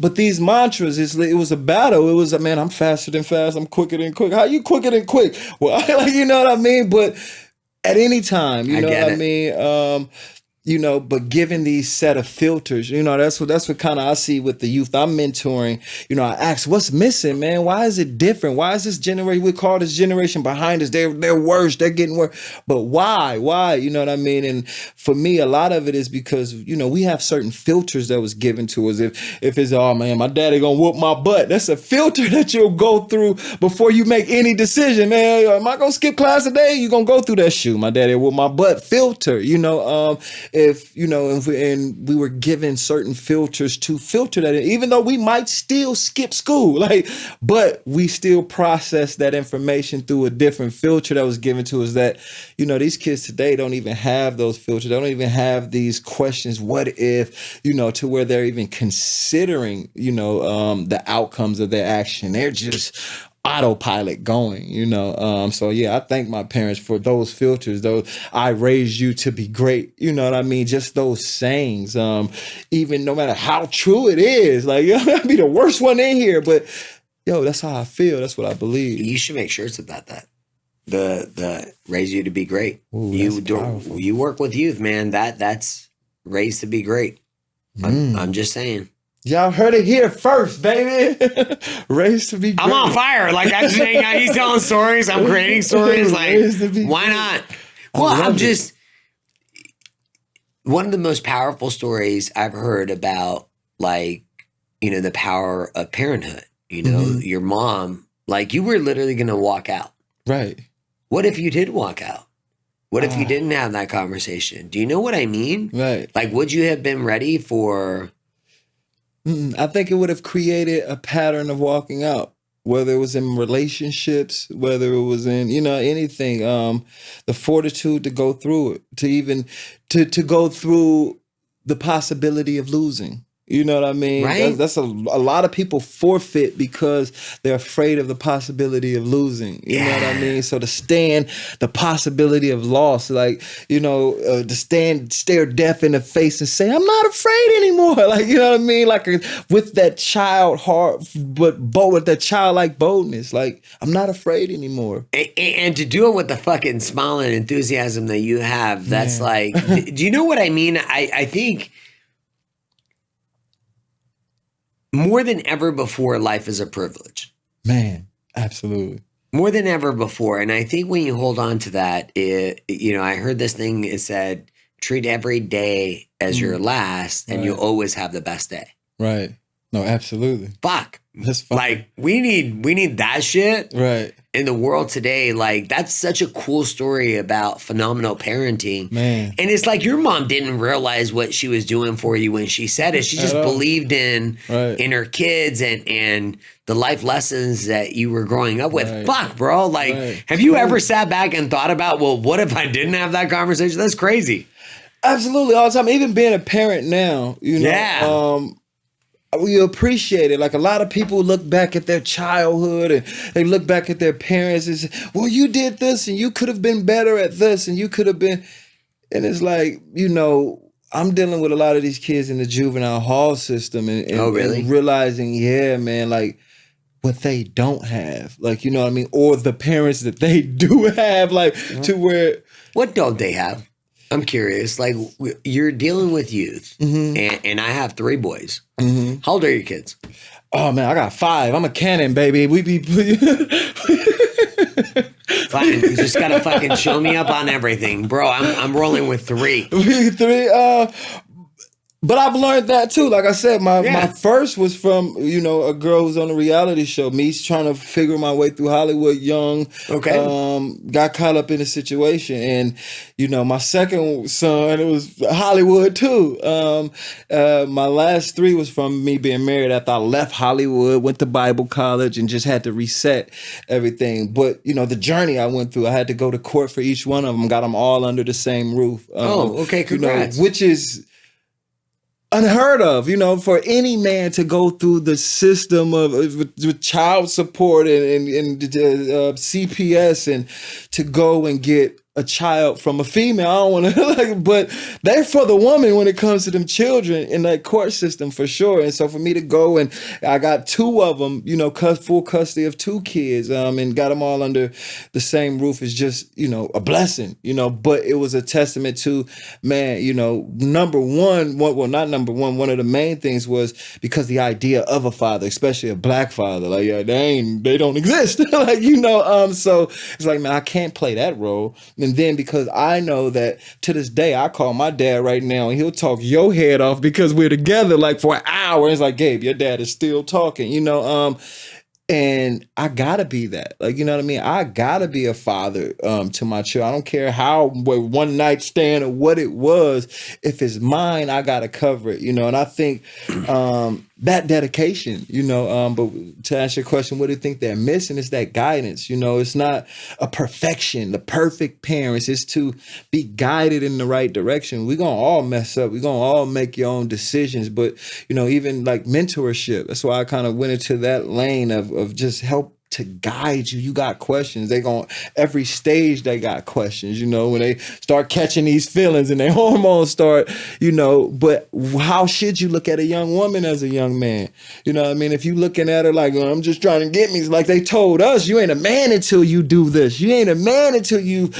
but these mantras, it was a battle. It was, man, I'm faster than fast. I'm quicker than quick. How you quicker than quick? Well, you know what I mean? But at any time, you know what I mean? But given these set of filters, that's what kind of I see with the youth I'm mentoring. I ask, what's missing, man? Why is it different? Why is this generation, we call this generation behind us, they're worse, they're getting worse. But why? You know what I mean? And for me, a lot of it is because, we have certain filters that was given to us. If it's, oh man, my daddy gonna whoop my butt. That's a filter that you'll go through before you make any decision, man. Am I gonna skip class today? You gonna go through that shoe. My daddy whoop my butt filter, if we were given certain filters to filter that, even though we might still skip school, but we still process that information through a different filter that was given to us. That these kids today don't even have those filters. They don't even have these questions. What if, to where they're even considering, the outcomes of their action. They're just autopilot going, so yeah, I thank my parents for those filters. Those, I raised you to be great, you know what I mean? Just those sayings, even no matter how true it is, like I'd be the worst one in here, but that's how I feel. That's what I believe. You should make shirts about that. The raise you to be great. Ooh, you work with youth, man. That's raised to be great. I'm just saying. Y'all heard it here first, baby. Raised to be great. I'm on fire. Like I'm just hanging out. He's telling stories. I'm creating stories. Like why not? Well, I'm just one of the most powerful stories I've heard about, like, the power of parenthood. Your mom, like you were literally gonna walk out. Right. What if you did walk out? What if you didn't have that conversation? Do you know what I mean? Right. Like, would you have been ready for? I think it would have created a pattern of walking out, whether it was in relationships, whether it was in, anything, the fortitude to go through it, to even to go through the possibility of losing, You know what I mean? Right. That's a lot of people forfeit because they're afraid of the possibility of losing. You know what I mean? So to stand the possibility of loss, like, you know, to stare death in the face and say, I'm not afraid anymore. Like, you know what I mean? Like with that child heart, but with that childlike boldness, like, I'm not afraid anymore. And to do it with the fucking smile and enthusiasm that you have, that's like, do you know what I mean? I think more than ever before, life is a privilege. Man, absolutely. More than ever before. And I think when you hold on to that, you know, I heard this thing, it said, treat every day as your last and you'll always have the best day. Right. No, absolutely. Fuck. That's fun. Like, we need that shit. Right. In the world today. Like, that's such a cool story about phenomenal parenting. Man. And it's like your mom didn't realize what she was doing for you when she said it. She just believed in her kids and the life lessons that you were growing up with. Right. Fuck, bro. Like, have you ever sat back and thought about, well, what if I didn't have that conversation? That's crazy. Absolutely. All the time. Even being a parent now, you know, we appreciate it. Like, a lot of people look back at their childhood and they look back at their parents and say, well, you did this and you could have been better at this and you could have been. And it's like, you know, I'm dealing with a lot of these kids in the juvenile hall system and realizing, yeah, man, like what they don't have, like, you know what I mean? Or the parents that they do have, like to where. What don't they have? I'm curious. Like, you're dealing with youth, and I have 3 boys. How old are your kids? Oh man, I got 5. I'm a cannon, baby. We be fine. You just gotta fucking show me up on everything, bro. I'm rolling with 3. 3. But I've learned that too. Like I said, my first was from, you know, a girl who's on a reality show. Me trying to figure my way through Hollywood young. Okay. Got caught up in a situation. And, you know, my second son, it was Hollywood too. My last 3 was from me being married after I left Hollywood, went to Bible college and just had to reset everything. But, you know, the journey I went through, I had to go to court for each one of them, got them all under the same roof. Okay. Congrats. You know, which is unheard of, you know, for any man to go through the system of with child support and CPS and to go and get a child from a female. I don't want to, like, but they're for the woman when it comes to them children in that court system for sure. And so for me to go and I got 2 of them, you know, full custody of 2 kids, and got them all under the same roof is just, you know, a blessing, you know. But it was a testament to, man, you know, one of the main things was because the idea of a father, especially a black father, like, yeah, they don't exist, like, you know. So it's like, man, I can't play that role. And then because I know that to this day, I call my dad right now and he'll talk your head off because we're together like for an hour. It's like, Gabe, your dad is still talking, you know. And I gotta be that, like, you know what I mean? I gotta be a father to my children. I don't care how one night stand or what it was. If it's mine, I gotta cover it, you know. And I think that dedication, you know. But to answer your question, what do you think they're missing? Is that guidance, you know. It's not a perfection, the perfect parents. It's to be guided in the right direction. We're gonna all mess up. We're gonna all make your own decisions. But, you know, even like mentorship, that's why I kind of went into that lane of just help to guide you. You got questions. Every stage they got questions, you know, when they start catching these feelings and their hormones start, you know. But how should you look at a young woman as a young man? You know what I mean? If you looking at her like, I'm just trying to get me, like they told us, you ain't a man until you do this. You ain't a man until you've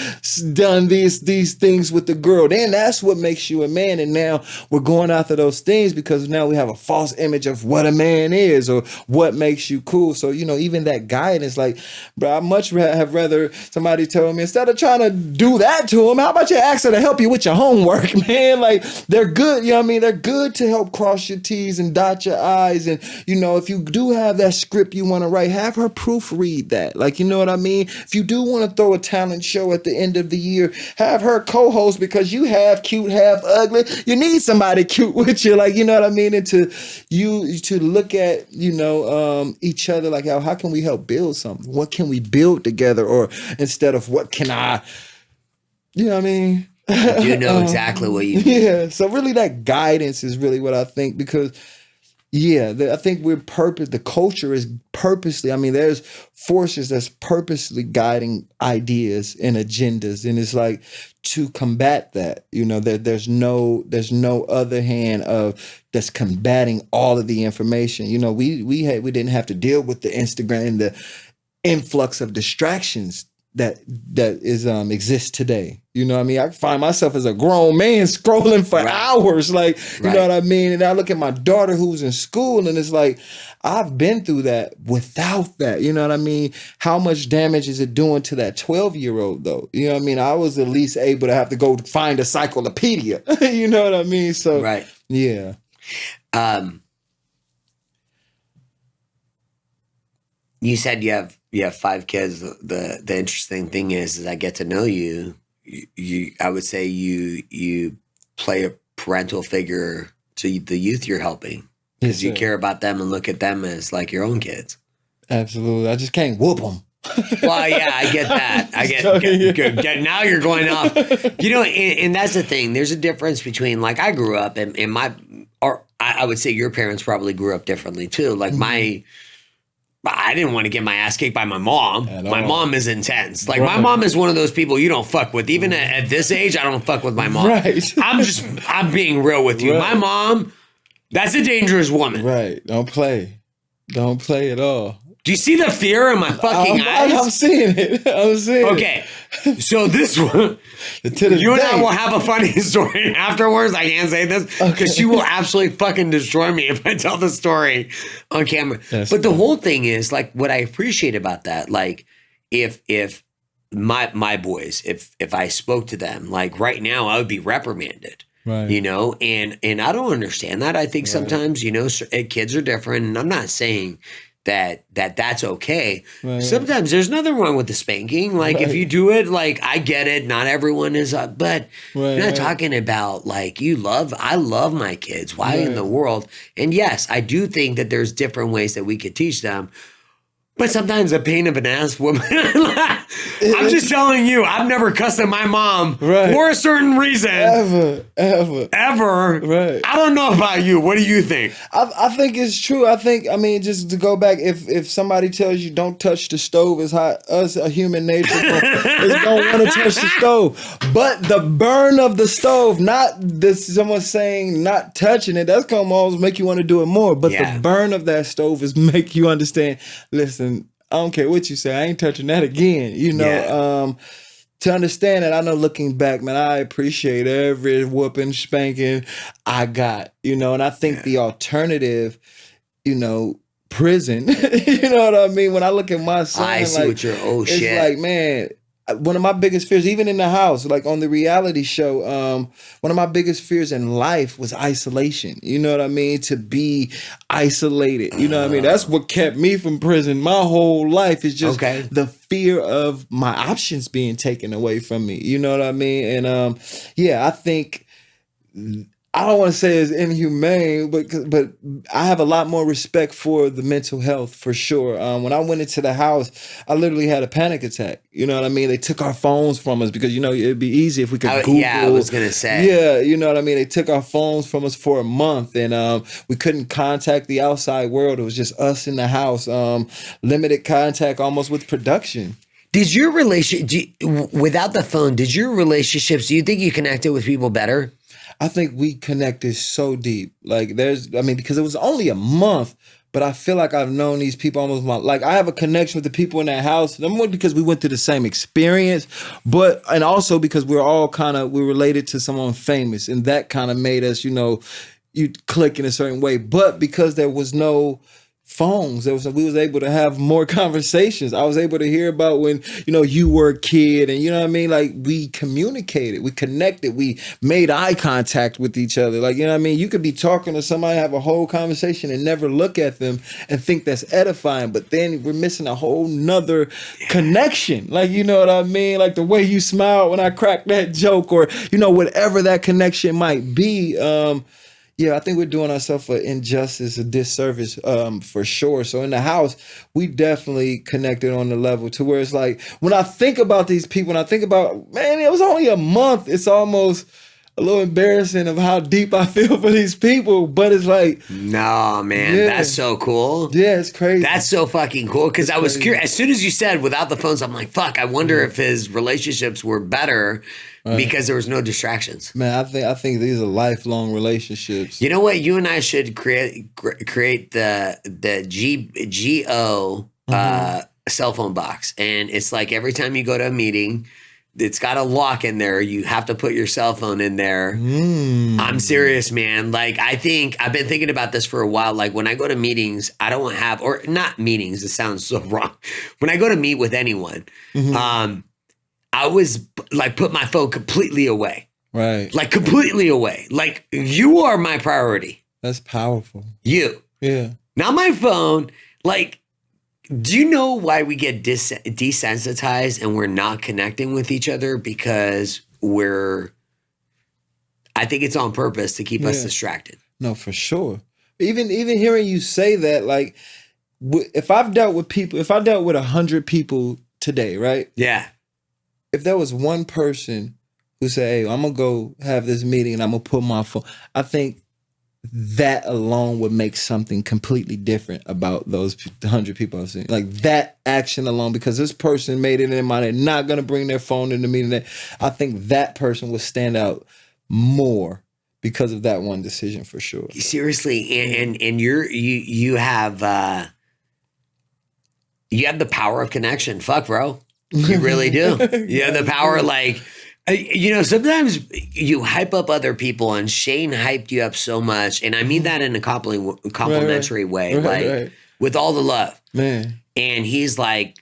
done these things with the girl. Then that's what makes you a man. And now we're going after those things because now we have a false image of what a man is or what makes you cool. So, you know, even that guidance, like, bro, I much have rather somebody tell me, instead of trying to do that to him, how about you ask her to help you with your homework, man? Like, they're good, you know what I mean? They're good to help cross your T's and dot your I's. And, you know, if you do have that script you want to write, have her proofread that. Like, you know what I mean? If you do want to throw a talent show at the end of the year, have her co-host because you half cute, half ugly. You need somebody cute with you, like, you know what I mean? And to look at, you know, each other, like, how can we help build something? What can we build together? Or instead of what can I, you know what I mean? I do know exactly what you mean. Yeah. So really that guidance is really what I think, because I think the culture is purposely, I mean, there's forces that's purposely guiding ideas and agendas. And it's like to combat that, there's no other hand that's combating all of the information. We didn't have to deal with the Instagram and the influx of distractions that is exists today. I find myself as a grown man scrolling for hours, like, you know what I mean? And I look at my daughter who's in school and it's like, I've been through that without that. You know what I mean? How much damage is it doing to that 12-year-old though? You know what I mean? I was at least able to have to go find a cyclopedia. You know what I mean? So, yeah. You said you have 5 kids. The interesting thing is I get to know you. I would say you play a parental figure to the youth you're helping because you care about them and look at them as like your own kids. Absolutely. I just can't whoop them. Well, yeah, I get that. Good. Now you're going off. And that's the thing. There's a difference between like I grew up and I would say your parents probably grew up differently too. Like I didn't want to get my ass kicked by my mom. My mom is intense. Like my mom is one of those people you don't fuck with. Even at this age, I don't fuck with my mom. Right. I'm being real with you. Right. My mom, that's a dangerous woman. Right. Don't play at all. Do you see the fear in my fucking eyes? I'm seeing it. Okay. So this one, you and I will have a funny story afterwards. I can't say this because she will absolutely fucking destroy me if I tell the story on camera. But the whole thing is like what I appreciate about that. Like if my boys, if I spoke to them, like right now I would be reprimanded. Right. And I don't understand that. I think sometimes, kids are different. And I'm not saying that's okay. Right. Sometimes there's nothing wrong with the spanking. Like if you do it, like I get it. Not everyone is, but you're not talking about like I love my kids. Why in the world? And yes, I do think that there's different ways that we could teach them. But sometimes a pain of an ass woman. I'm just telling you, I've never cussed at my mom for a certain reason. Ever. Right. I don't know about you. What do you think? I think it's true. Just to go back, if somebody tells you don't touch the stove as hot, us, a human nature, don't want to touch the stove. But the burn of the stove, not this, someone saying not touching it, that's going to always make you want to do it more. But the burn of that stove is make you understand, listen, I don't care what you say. I ain't touching that again. To understand that, I know looking back, man, I appreciate every whooping, spanking I got, and I think the alternative, prison, you know what I mean? When I look at my son, I see what you're, it's like, man, one of my biggest fears, even in the house, like on the reality show, one of my biggest fears in life was isolation. You know what I mean? To be isolated. You know what I mean? That's what kept me from prison my whole life is just the fear of my options being taken away from me. You know what I mean? And I think I don't want to say it's inhumane, but I have a lot more respect for the mental health for sure. When I went into the house, I literally had a panic attack. You know what I mean? They took our phones from us because, it'd be easy if we could Google. Yeah, I was going to say. Yeah, you know what I mean? They took our phones from us for a month and we couldn't contact the outside world. It was just us in the house. Limited contact almost with production. Did your without the phone, did your relationships, do you think you connected with people better? I think we connected so deep. Like because it was only a month, but I feel like I've known these people almost I have a connection with the people in that house. Number one, because we went through the same experience, and also because we're related to someone famous, and that kind of made us, you click in a certain way. But because there was no phones, we was able to have more conversations. I was able to hear about when, you were a kid and you know what I mean? Like we communicated, we connected, we made eye contact with each other. Like, you know what I mean? You could be talking to somebody, have a whole conversation and never look at them and think that's edifying, but then we're missing a whole nother connection. Like, you know what I mean? Like the way you smile when I crack that joke or, whatever that connection might be. I think we're doing ourselves an injustice, a disservice, for sure. So in the house, we definitely connected on the level to where it's like, when I think about these people, and I think about, man, it was only a month. It's almost, little embarrassing of how deep I feel for these people, but it's like, no, man, that's so cool. Yeah, it's crazy. That's so fucking cool. Because I was curious. As soon as you said without the phones, I'm like, fuck, I wonder if his relationships were better because there was no distractions. Man, I think these are lifelong relationships. You know what? You and I should create the GO cell phone box. And it's like every time you go to a meeting, it's got a lock in there. You have to put your cell phone in there. I'm serious, man. Like, I think I've been thinking about this for a while. Like, when I go to meetings, I don't have, or not meetings, it sounds so wrong. When I go to meet with anyone, I was like, put my phone completely away. Right. Like, completely away. Like, you are my priority. That's powerful. You. Yeah. Not my phone. Like, do you know why we get desensitized and we're not connecting with each other? Because I think it's on purpose to keep us distracted. No, for sure. Even hearing you say that, like, if I dealt with 100 people today, right? Yeah. If there was one person who said, hey, I'm going to go have this meeting and I'm going to put my phone, I think that alone would make something completely different about those 100 people I've seen. Like, that action alone, because this person made it in their mind, they're not going to bring their phone in the meeting. I think that person would stand out more because of that one decision, for sure. Seriously, and you have the power of connection. Fuck, bro. You really do. You have the power, like, sometimes you hype up other people, and Shane hyped you up so much. And I mean that in a complimentary way, with all the love. Man. And he's like,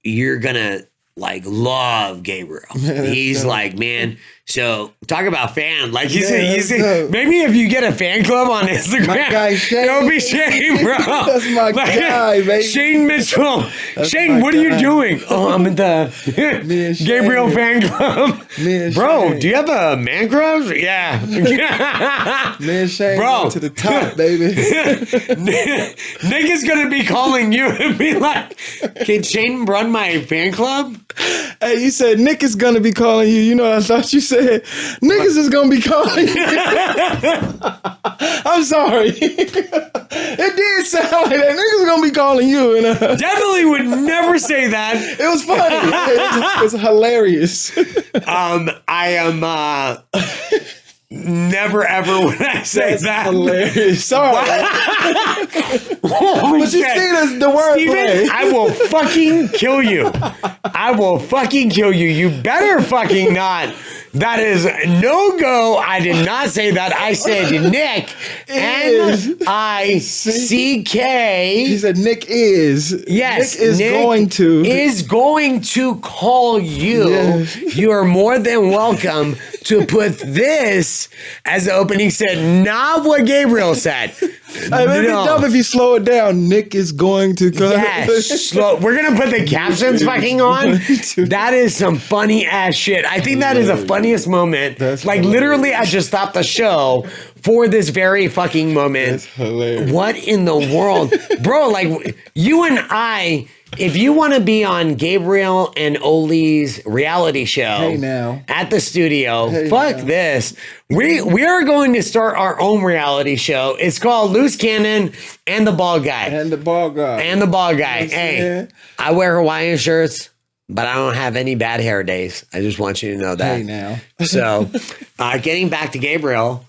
you're going to, like, love Gabriel. He's like, man, so talk about fan. Like, he's maybe if you get a fan club on Instagram, my guy Shane, it'll be Shane, bro. That's my guy, baby. Shane Mitchell. Shane, what are you doing? Oh, I'm at the Gabriel fan club. Bro, do you have a man crush? Yeah. Me and Shane, bro, to the top, baby. Nick is going to be calling you and be like, can Shane run my fan club? Hey, you said Nick is going to be calling you. You know what I thought you said? Niggas is going to be calling you. I'm sorry. It did sound like that. Niggas going to be calling you. And, definitely would never say that. It was funny. It's hilarious. I am... never ever would I say that. Hilarious. Sorry. But you see the word Steven, I will fucking kill you. I will fucking kill you. You better fucking not. That is no go. I did not say that. I said Nick. N-I-C-K. He said Nick is. Yes. Nick is going to call you. Yes. You are more than welcome to put this as the opening said, not what Gabriel said. It'd be dumb if you slow it down. Nick is going to come. Yes, we're going to put the captions fucking on. That is some funny ass shit. I think that is the funniest moment. That's like hilarious. Literally, I just stopped the show for this very fucking moment. That's hilarious. What in the world? Bro, like, you and I... If you want to be on Gabriel and Ollie's reality show at the studio, fuck this. We are going to start our own reality show. It's called Loose Cannon and the Ball Guy. And the Ball Guy. Hey, I wear Hawaiian shirts, but I don't have any bad hair days. I just want you to know that. Hey, now. So, getting back to Gabriel.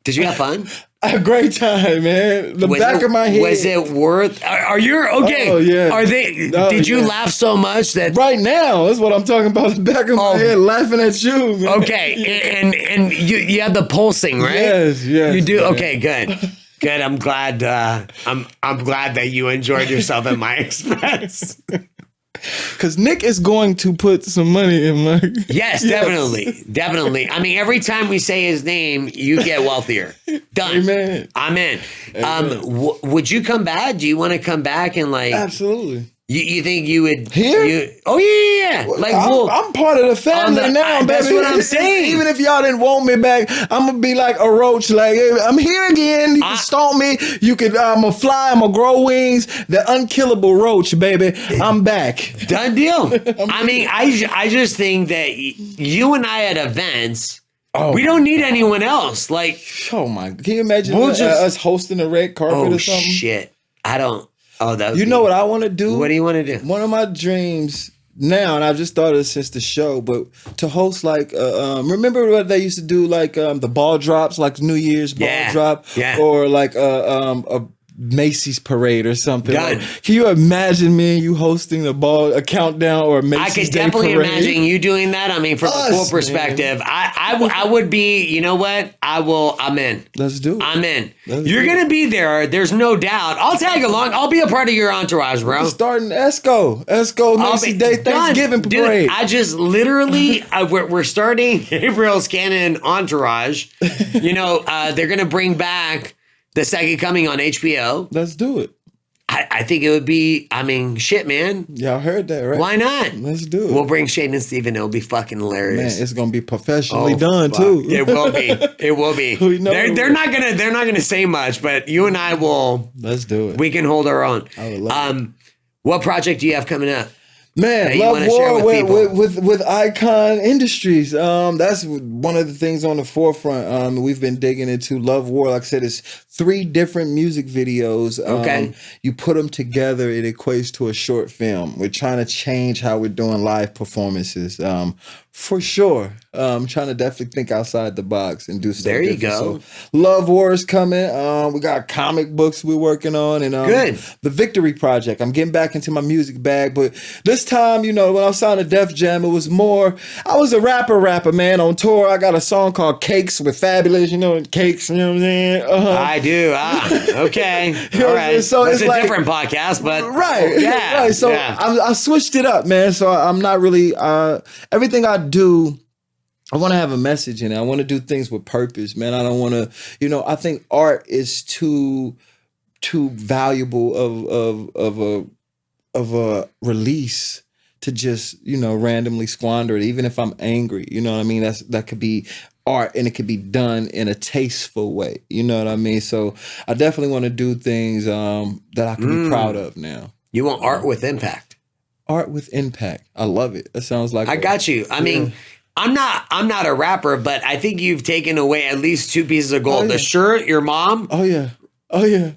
Did you have fun? A great time, man. The back of my head. Was it worth? Are you okay? Oh yeah. Are they? Did you laugh so much that right now? That's what I'm talking about. The back of my head, laughing at you. Man. Okay, and you have the pulsing, right? Yes. You do. Man. Okay, good. Good. I'm glad. I'm glad that you enjoyed yourself at my expense. Because Nick is going to put some money in my... Yes, definitely. I mean, every time we say his name, you get wealthier. Done. Amen. I'm in. Would you come back? Do you want to come back and like... Absolutely. You think you would Here? Oh yeah. Like I'm part of the family now, baby. That's what I'm saying. Even if y'all didn't want me back, I'm gonna be like a roach. Like, hey, I'm here again. You can stomp me. You could. I'm gonna fly. I'm gonna grow wings. The unkillable roach, baby. I'm back. Done deal. I mean, I just think that you and I at events. We don't need anyone else. Like, oh my! Can you imagine us hosting a red carpet or something? Oh shit! I don't. Oh, that. You know what I want to do? What do you want to do? One of my dreams now, and I've just thought of it since the show, but to host like, remember what they used to do, like the ball drops, like New Year's ball drop, or like a Macy's parade or something. Done. Like, can you imagine me and you hosting a countdown or a Macy's I could Day definitely parade? imagine you doing that. I mean, from a cool perspective, I would be. You know what? I'm in. Let's do it. I'm in. You're gonna be there. There's no doubt. I'll tag along. I'll be a part of your entourage, bro. We're starting Esco Macy's Day Thanksgiving parade. I just literally we're starting Gabriel's Canon entourage. You know, they're gonna bring back The Second Coming on HBO. Let's do it. I think it would be, I mean, shit, man. Y'all heard that, right? Why not? Let's do it. We'll bring Shane and Steven. It'll be fucking hilarious. Man, it's gonna be professionally done too. It will be. It will be. They're not gonna say much, but you and I will. Let's do it. We can hold our own. I would love it. What project do you have coming up? Man, Love War with Icon Industries. That's one of the things on the forefront. We've been digging into Love War. Like I said, it's 3 different music videos. Okay. You put them together, it equates to a short film. We're trying to change how we're doing live performances. For sure. I'm trying to definitely think outside the box and do stuff. There you different. go. So, Love War is coming. We got comic books we're working on, and good. The Victory Project. I'm getting back into my music bag, but this time, you know, when I was signed to Def Jam, it was more. I was a rapper, man, on tour. I got a song called "Cakes" with Fabulous. You know, Cakes. You know what I'm saying? I do. Okay. All right. So it's like, a different podcast, but right. Yeah. Right. So I switched it up, man. So I'm not really everything I do. I want to have a message in it. I want to do things with purpose, man. I don't want to, you know, I think art is too valuable of a release to just, you know, randomly squander it, even if I'm angry. You know what I mean? That could be art, and it could be done in a tasteful way. You know what I mean? So I definitely want to do things that I can be proud of now. You want art with impact. Art with impact. I love it. That sounds like I got you. I mean, I'm not a rapper, but I think you've taken away at least 2 pieces of gold. The shirt, your mom. Oh yeah.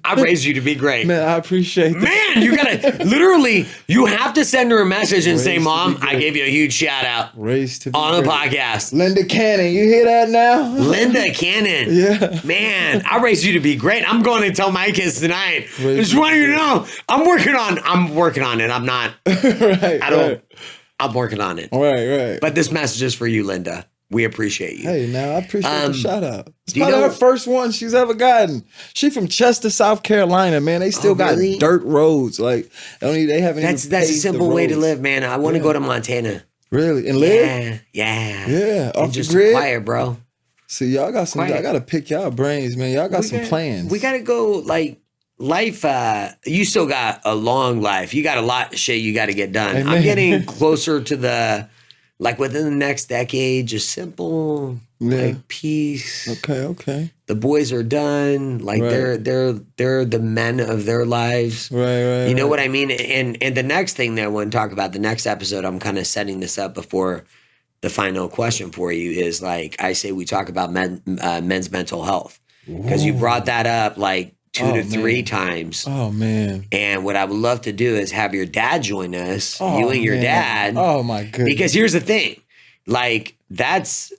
I raised you to be great. Man, I appreciate that. Man, you gotta literally, you have to send her a message and say, Mom, I gave you a huge shout out Raised to be on the great. podcast. Linda Cannon, you hear that now? Linda Cannon. Yeah. Man, I raised you to be great. I'm going to tell my kids tonight. Just want you to know, I'm working on it. I'm not. I'm working on it. Right. But this message is for you, Linda. We appreciate you. Hey, now I appreciate the shout out. It's do you probably know- her first one she's ever gotten. She from Chester, South Carolina, man. They still got really? dirt roads. Like they haven't. That's even a paved simple the way to roads. live, man. I want to go to Montana. Really, and live. Yeah. Off And just the grid. quiet, bro. See, y'all got some. Quiet. I gotta pick y'all brains, man. Y'all got some plans. We gotta go like life. You still got a long life. You got a lot of shit you got to get done. Amen. I'm getting closer to the like within the next decade. Just simple, like peace. Okay. The boys are done. Like they're the men of their lives. Right. You know what I mean? And the next thing that I want to talk about, the next episode, I'm kind of setting this up before the final question for you is like, I say we talk about men's mental health because you brought that up like 2 to 3 times. Oh man. And what I would love to do is have your dad join us, you and your dad. Oh my goodness. Because here's the thing, like that's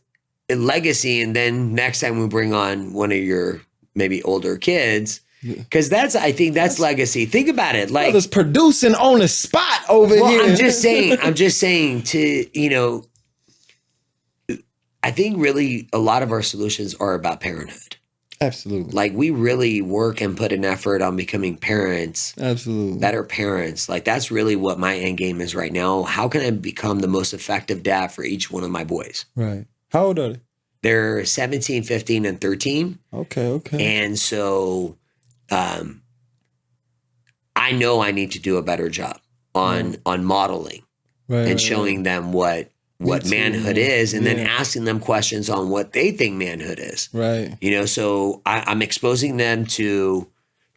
a legacy. And then next time we bring on one of your maybe older kids, because I think that's legacy. Think about it. Like brothers producing on the spot over here. I'm just saying to, you know, I think really a lot of our solutions are about parenthood. Absolutely. Like we really work and put an effort on becoming parents. Absolutely. Better parents. Like that's really what my end game is right now. How can I become the most effective dad for each one of my boys? Right. How old are they? They're 17, 15, and 13. Okay. And so I know I need to do a better job on modeling and showing them what manhood is, and then asking them questions on what they think manhood is. Right. You know, so I'm exposing them to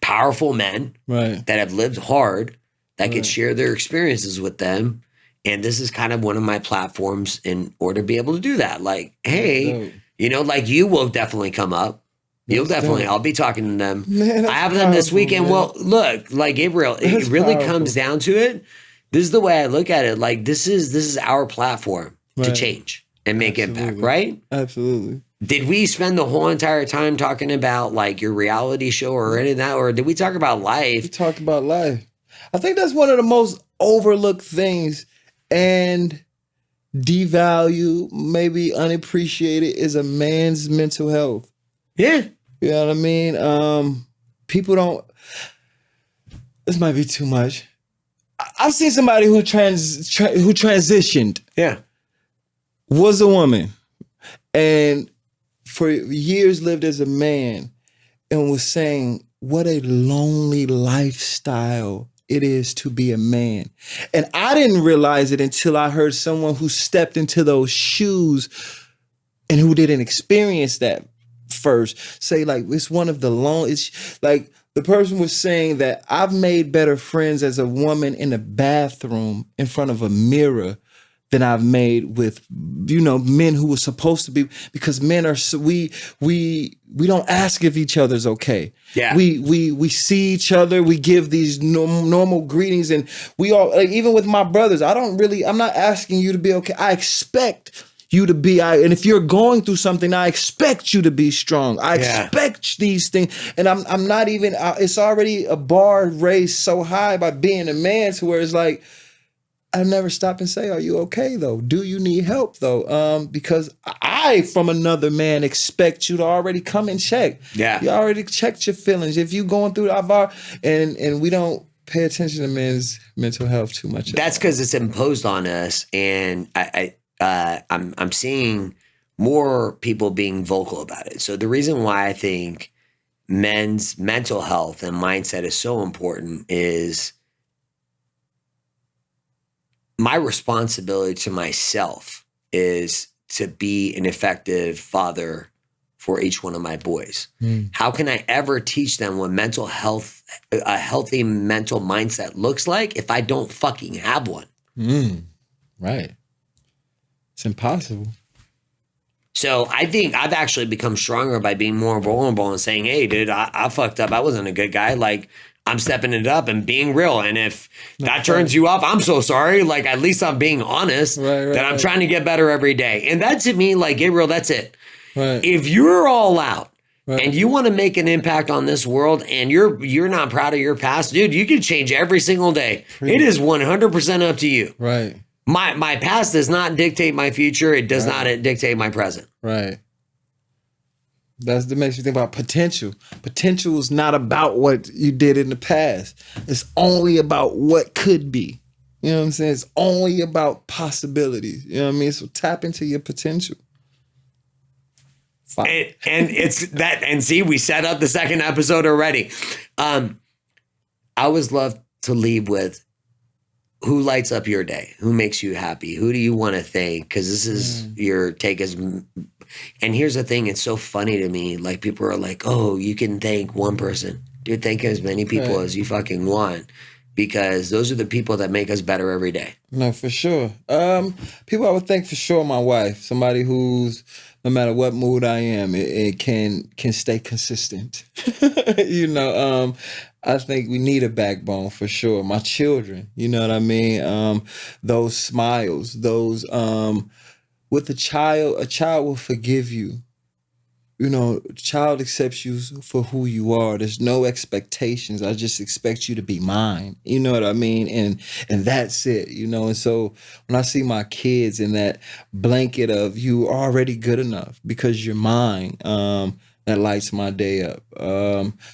powerful men that have lived hard, that could share their experiences with them. And this is kind of one of my platforms in order to be able to do that. Like, hey, you know, like you will definitely come up. You'll definitely, I'll be talking to them. Man, I have them this weekend. Man. Well, look, like Gabriel, it really comes down to it. This is the way I look at it. Like this is our platform to change and make impact, right? Absolutely. Did we spend the whole entire time talking about like your reality show or any of that? Or did we talk about life? We talked about life. I think that's one of the most overlooked things and devalue, maybe unappreciated, is a man's mental health. Yeah. You know what I mean? People don't, this might be too much. I've seen somebody who transitioned. Yeah. Was a woman and for years lived as a man and was saying what a lonely lifestyle it is to be a man. And I didn't realize it until I heard someone who stepped into those shoes and who didn't experience that first say like, it's one of the it's like the person was saying that I've made better friends as a woman in a bathroom in front of a mirror than I've made with, you know, men who were supposed to be, because men are, we don't ask if each other's okay. Yeah. We see each other, we give these normal greetings, and we all, like, even with my brothers, I'm not asking you to be okay. I expect you to be, and if you're going through something, I expect you to be strong. I expect these things. And I'm not even, it's already a bar raised so high by being a man to where it's like, I never stop and say, are you okay though? Do you need help though? Because I, from another man, expect you to already come and check. Yeah. You already checked your feelings. If you going through that, and we don't pay attention to men's mental health too much. That's because it's imposed on us. And I'm seeing more people being vocal about it. So the reason why I think men's mental health and mindset is so important is my responsibility to myself is to be an effective father for each one of my boys. How can I ever teach them what mental health, a healthy mental mindset looks like if I don't fucking have one? Right. It's impossible. So I think I've actually become stronger by being more vulnerable and saying, hey, dude, I fucked up. I wasn't a good guy. Like, I'm stepping it up and being real. And if that turns you off, I'm so sorry. Like, at least I'm being honest that I'm trying to get better every day. And that, to me, like, Gabriel, that's it. Right. If you're all out and you want to make an impact on this world and you're not proud of your past, dude, you can change every single day. It is 100% up to you. Right. My past does not dictate my future. It does not dictate my present. Right. That makes you think about potential. Potential is not about what you did in the past. It's only about what could be. You know what I'm saying? It's only about possibilities. You know what I mean? So tap into your potential. And it's that, and see, we set up the second episode already. I always love to leave with who lights up your day, who makes you happy, who do you want to thank? Because this is your take as. And here's the thing, it's so funny to me. Like, people are like, oh, you can thank one person. Dude, thank as many people as you fucking want. Because those are the people that make us better every day. No, for sure. People I would thank for sure, my wife. Somebody who's, no matter what mood I am, it can stay consistent. You know, I think we need a backbone for sure. My children, you know what I mean? Those smiles, those, with a child will forgive you. You know, a child accepts you for who you are. There's no expectations. I just expect you to be mine. You know what I mean? And that's it, you know? And so when I see my kids in that blanket of you already good enough because you're mine, that lights my day up.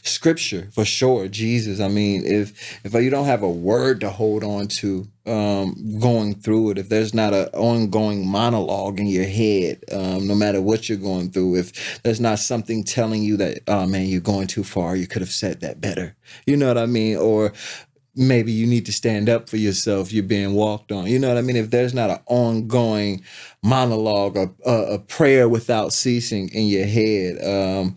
Scripture, for sure. Jesus, I mean, if you don't have a word to hold on to going through it, if there's not an ongoing monologue in your head, no matter what you're going through, if there's not something telling you that, oh man, you're going too far, you could have said that better. You know what I mean? Or maybe you need to stand up for yourself. You're being walked on. You know what I mean? If there's not an ongoing monologue or a prayer without ceasing in your head.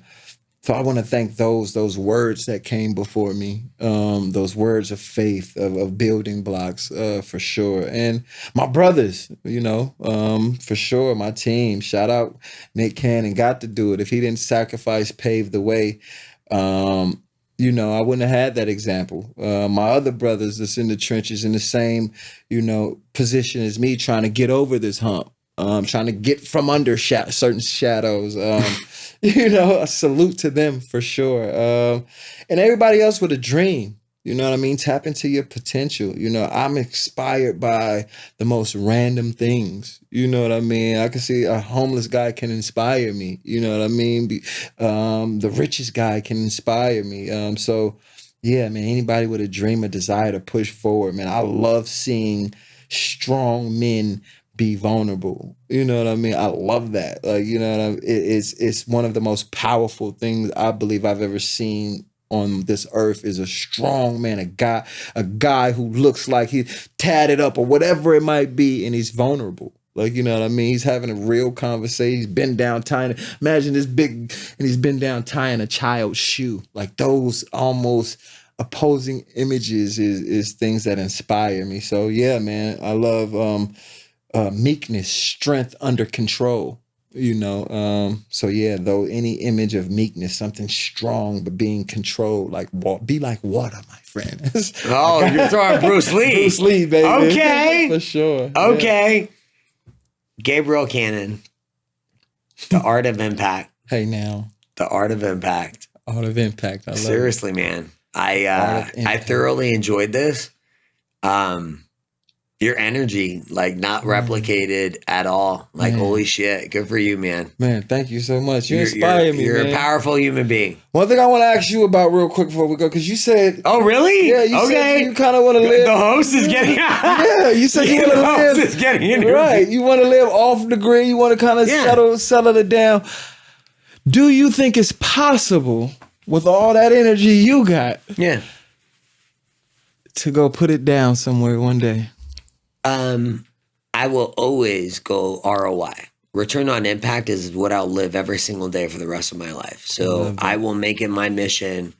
So I want to thank those words that came before me, those words of faith, of building blocks, for sure. And my brothers, for sure, my team. Shout out Nick Cannon, got to do it. If he didn't sacrifice, pave the way, I wouldn't have had that example. My other brothers that's in the trenches in the same, position as me, trying to get over this hump, trying to get from under certain shadows. A salute to them for sure. And everybody else with a dream, you know what I mean? Tap into your potential. I'm inspired by the most random things. You know what I mean? I can see a homeless guy can inspire me. You know what I mean? The richest guy can inspire me. So yeah, man, anybody with a dream, a desire to push forward, man. I love seeing strong men be vulnerable. You know what I mean? I love that. Like, you know what I mean? It's one of the most powerful things I believe I've ever seen on this earth is a strong man, a guy who looks like he's tatted up or whatever it might be, and he's vulnerable. Like, you know what I mean? He's having a real conversation. He's been down tying, imagine this big, and he's been down tying a child's shoe. Like those almost opposing images is things that inspire me. So yeah, man, I love, meekness, strength under control, so yeah, though any image of meekness, something strong but being controlled, like be like water, my friend. You're throwing Bruce Lee. Bruce Lee, baby. Okay. For sure. Okay. Yeah. Gabriel Cannon, The Art of Impact. Hey now. The Art of Impact. Art of Impact. I love Seriously, it. Man. I thoroughly enjoyed this. Your energy, like not replicated at all. Like, holy shit. Good for you, man. Man, thank you so much. You inspire me, You're man. a powerful human being. One thing I want to ask you about real quick before we go, because you said... Oh, really? Yeah, you said you kind of want to live... The host is getting... Yeah, you said you want to live... The host is getting in. Right, you want to live off the grid. You want to kind of settle it down. Do you think it's possible, with all that energy you got... Yeah. To go put it down somewhere one day? I will always go ROI. Return on impact is what I'll live every single day for the rest of my life. So I will make it my mission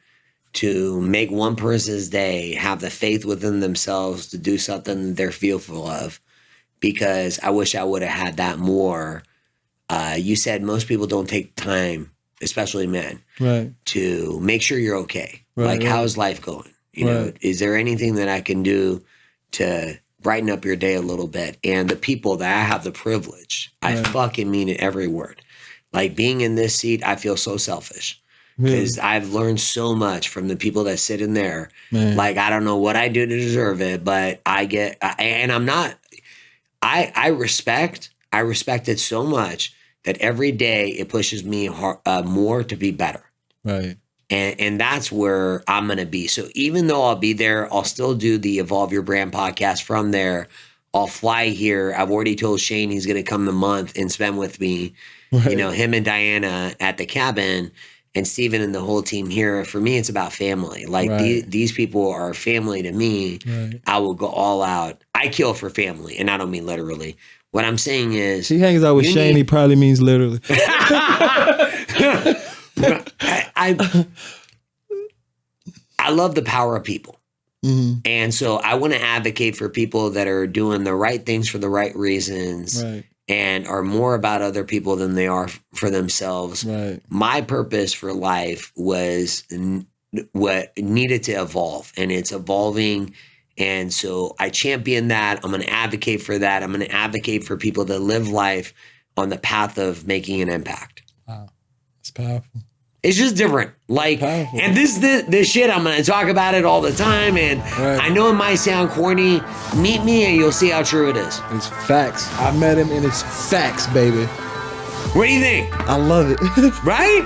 to make one person's day have the faith within themselves to do something they're fearful of, because I wish I would have had that more. You said most people don't take time, especially men, right, to make sure you're okay. Right, like, how's life going? Is there anything that I can do to brighten up your day a little bit? And the people that I have the privilege, I fucking mean it every word. Like, being in this seat, I feel so selfish because I've learned so much from the people that sit in there. Man. Like, I don't know what I do to deserve it, but I respect it so much that every day it pushes me more to be better. Right. And that's where I'm going to be. So even though I'll be there, I'll still do the Evolve Your Brand podcast from there. I'll fly here. I've already told Shane he's going to come the month and spend with me, him and Diana at the cabin, and Steven and the whole team here. For me, it's about family. Like, these people are family to me. Right. I will go all out. I kill for family, and I don't mean literally. What I'm saying is... He hangs out with Shane, he probably means literally. I love the power of people. Mm-hmm. And so I want to advocate for people that are doing the right things for the right reasons, and are more about other people than they are for themselves. Right. My purpose for life was what needed to evolve, and it's evolving. And so I champion that. I'm going to advocate for that. I'm going to advocate for people that live life on the path of making an impact. Wow. It's powerful. It's just different. Like, powerful. And this shit, I'm going to talk about it all the time. And I know it might sound corny. Meet me and you'll see how true it is. It's facts. I met him and it's facts, baby. What do you think? I love it. Right?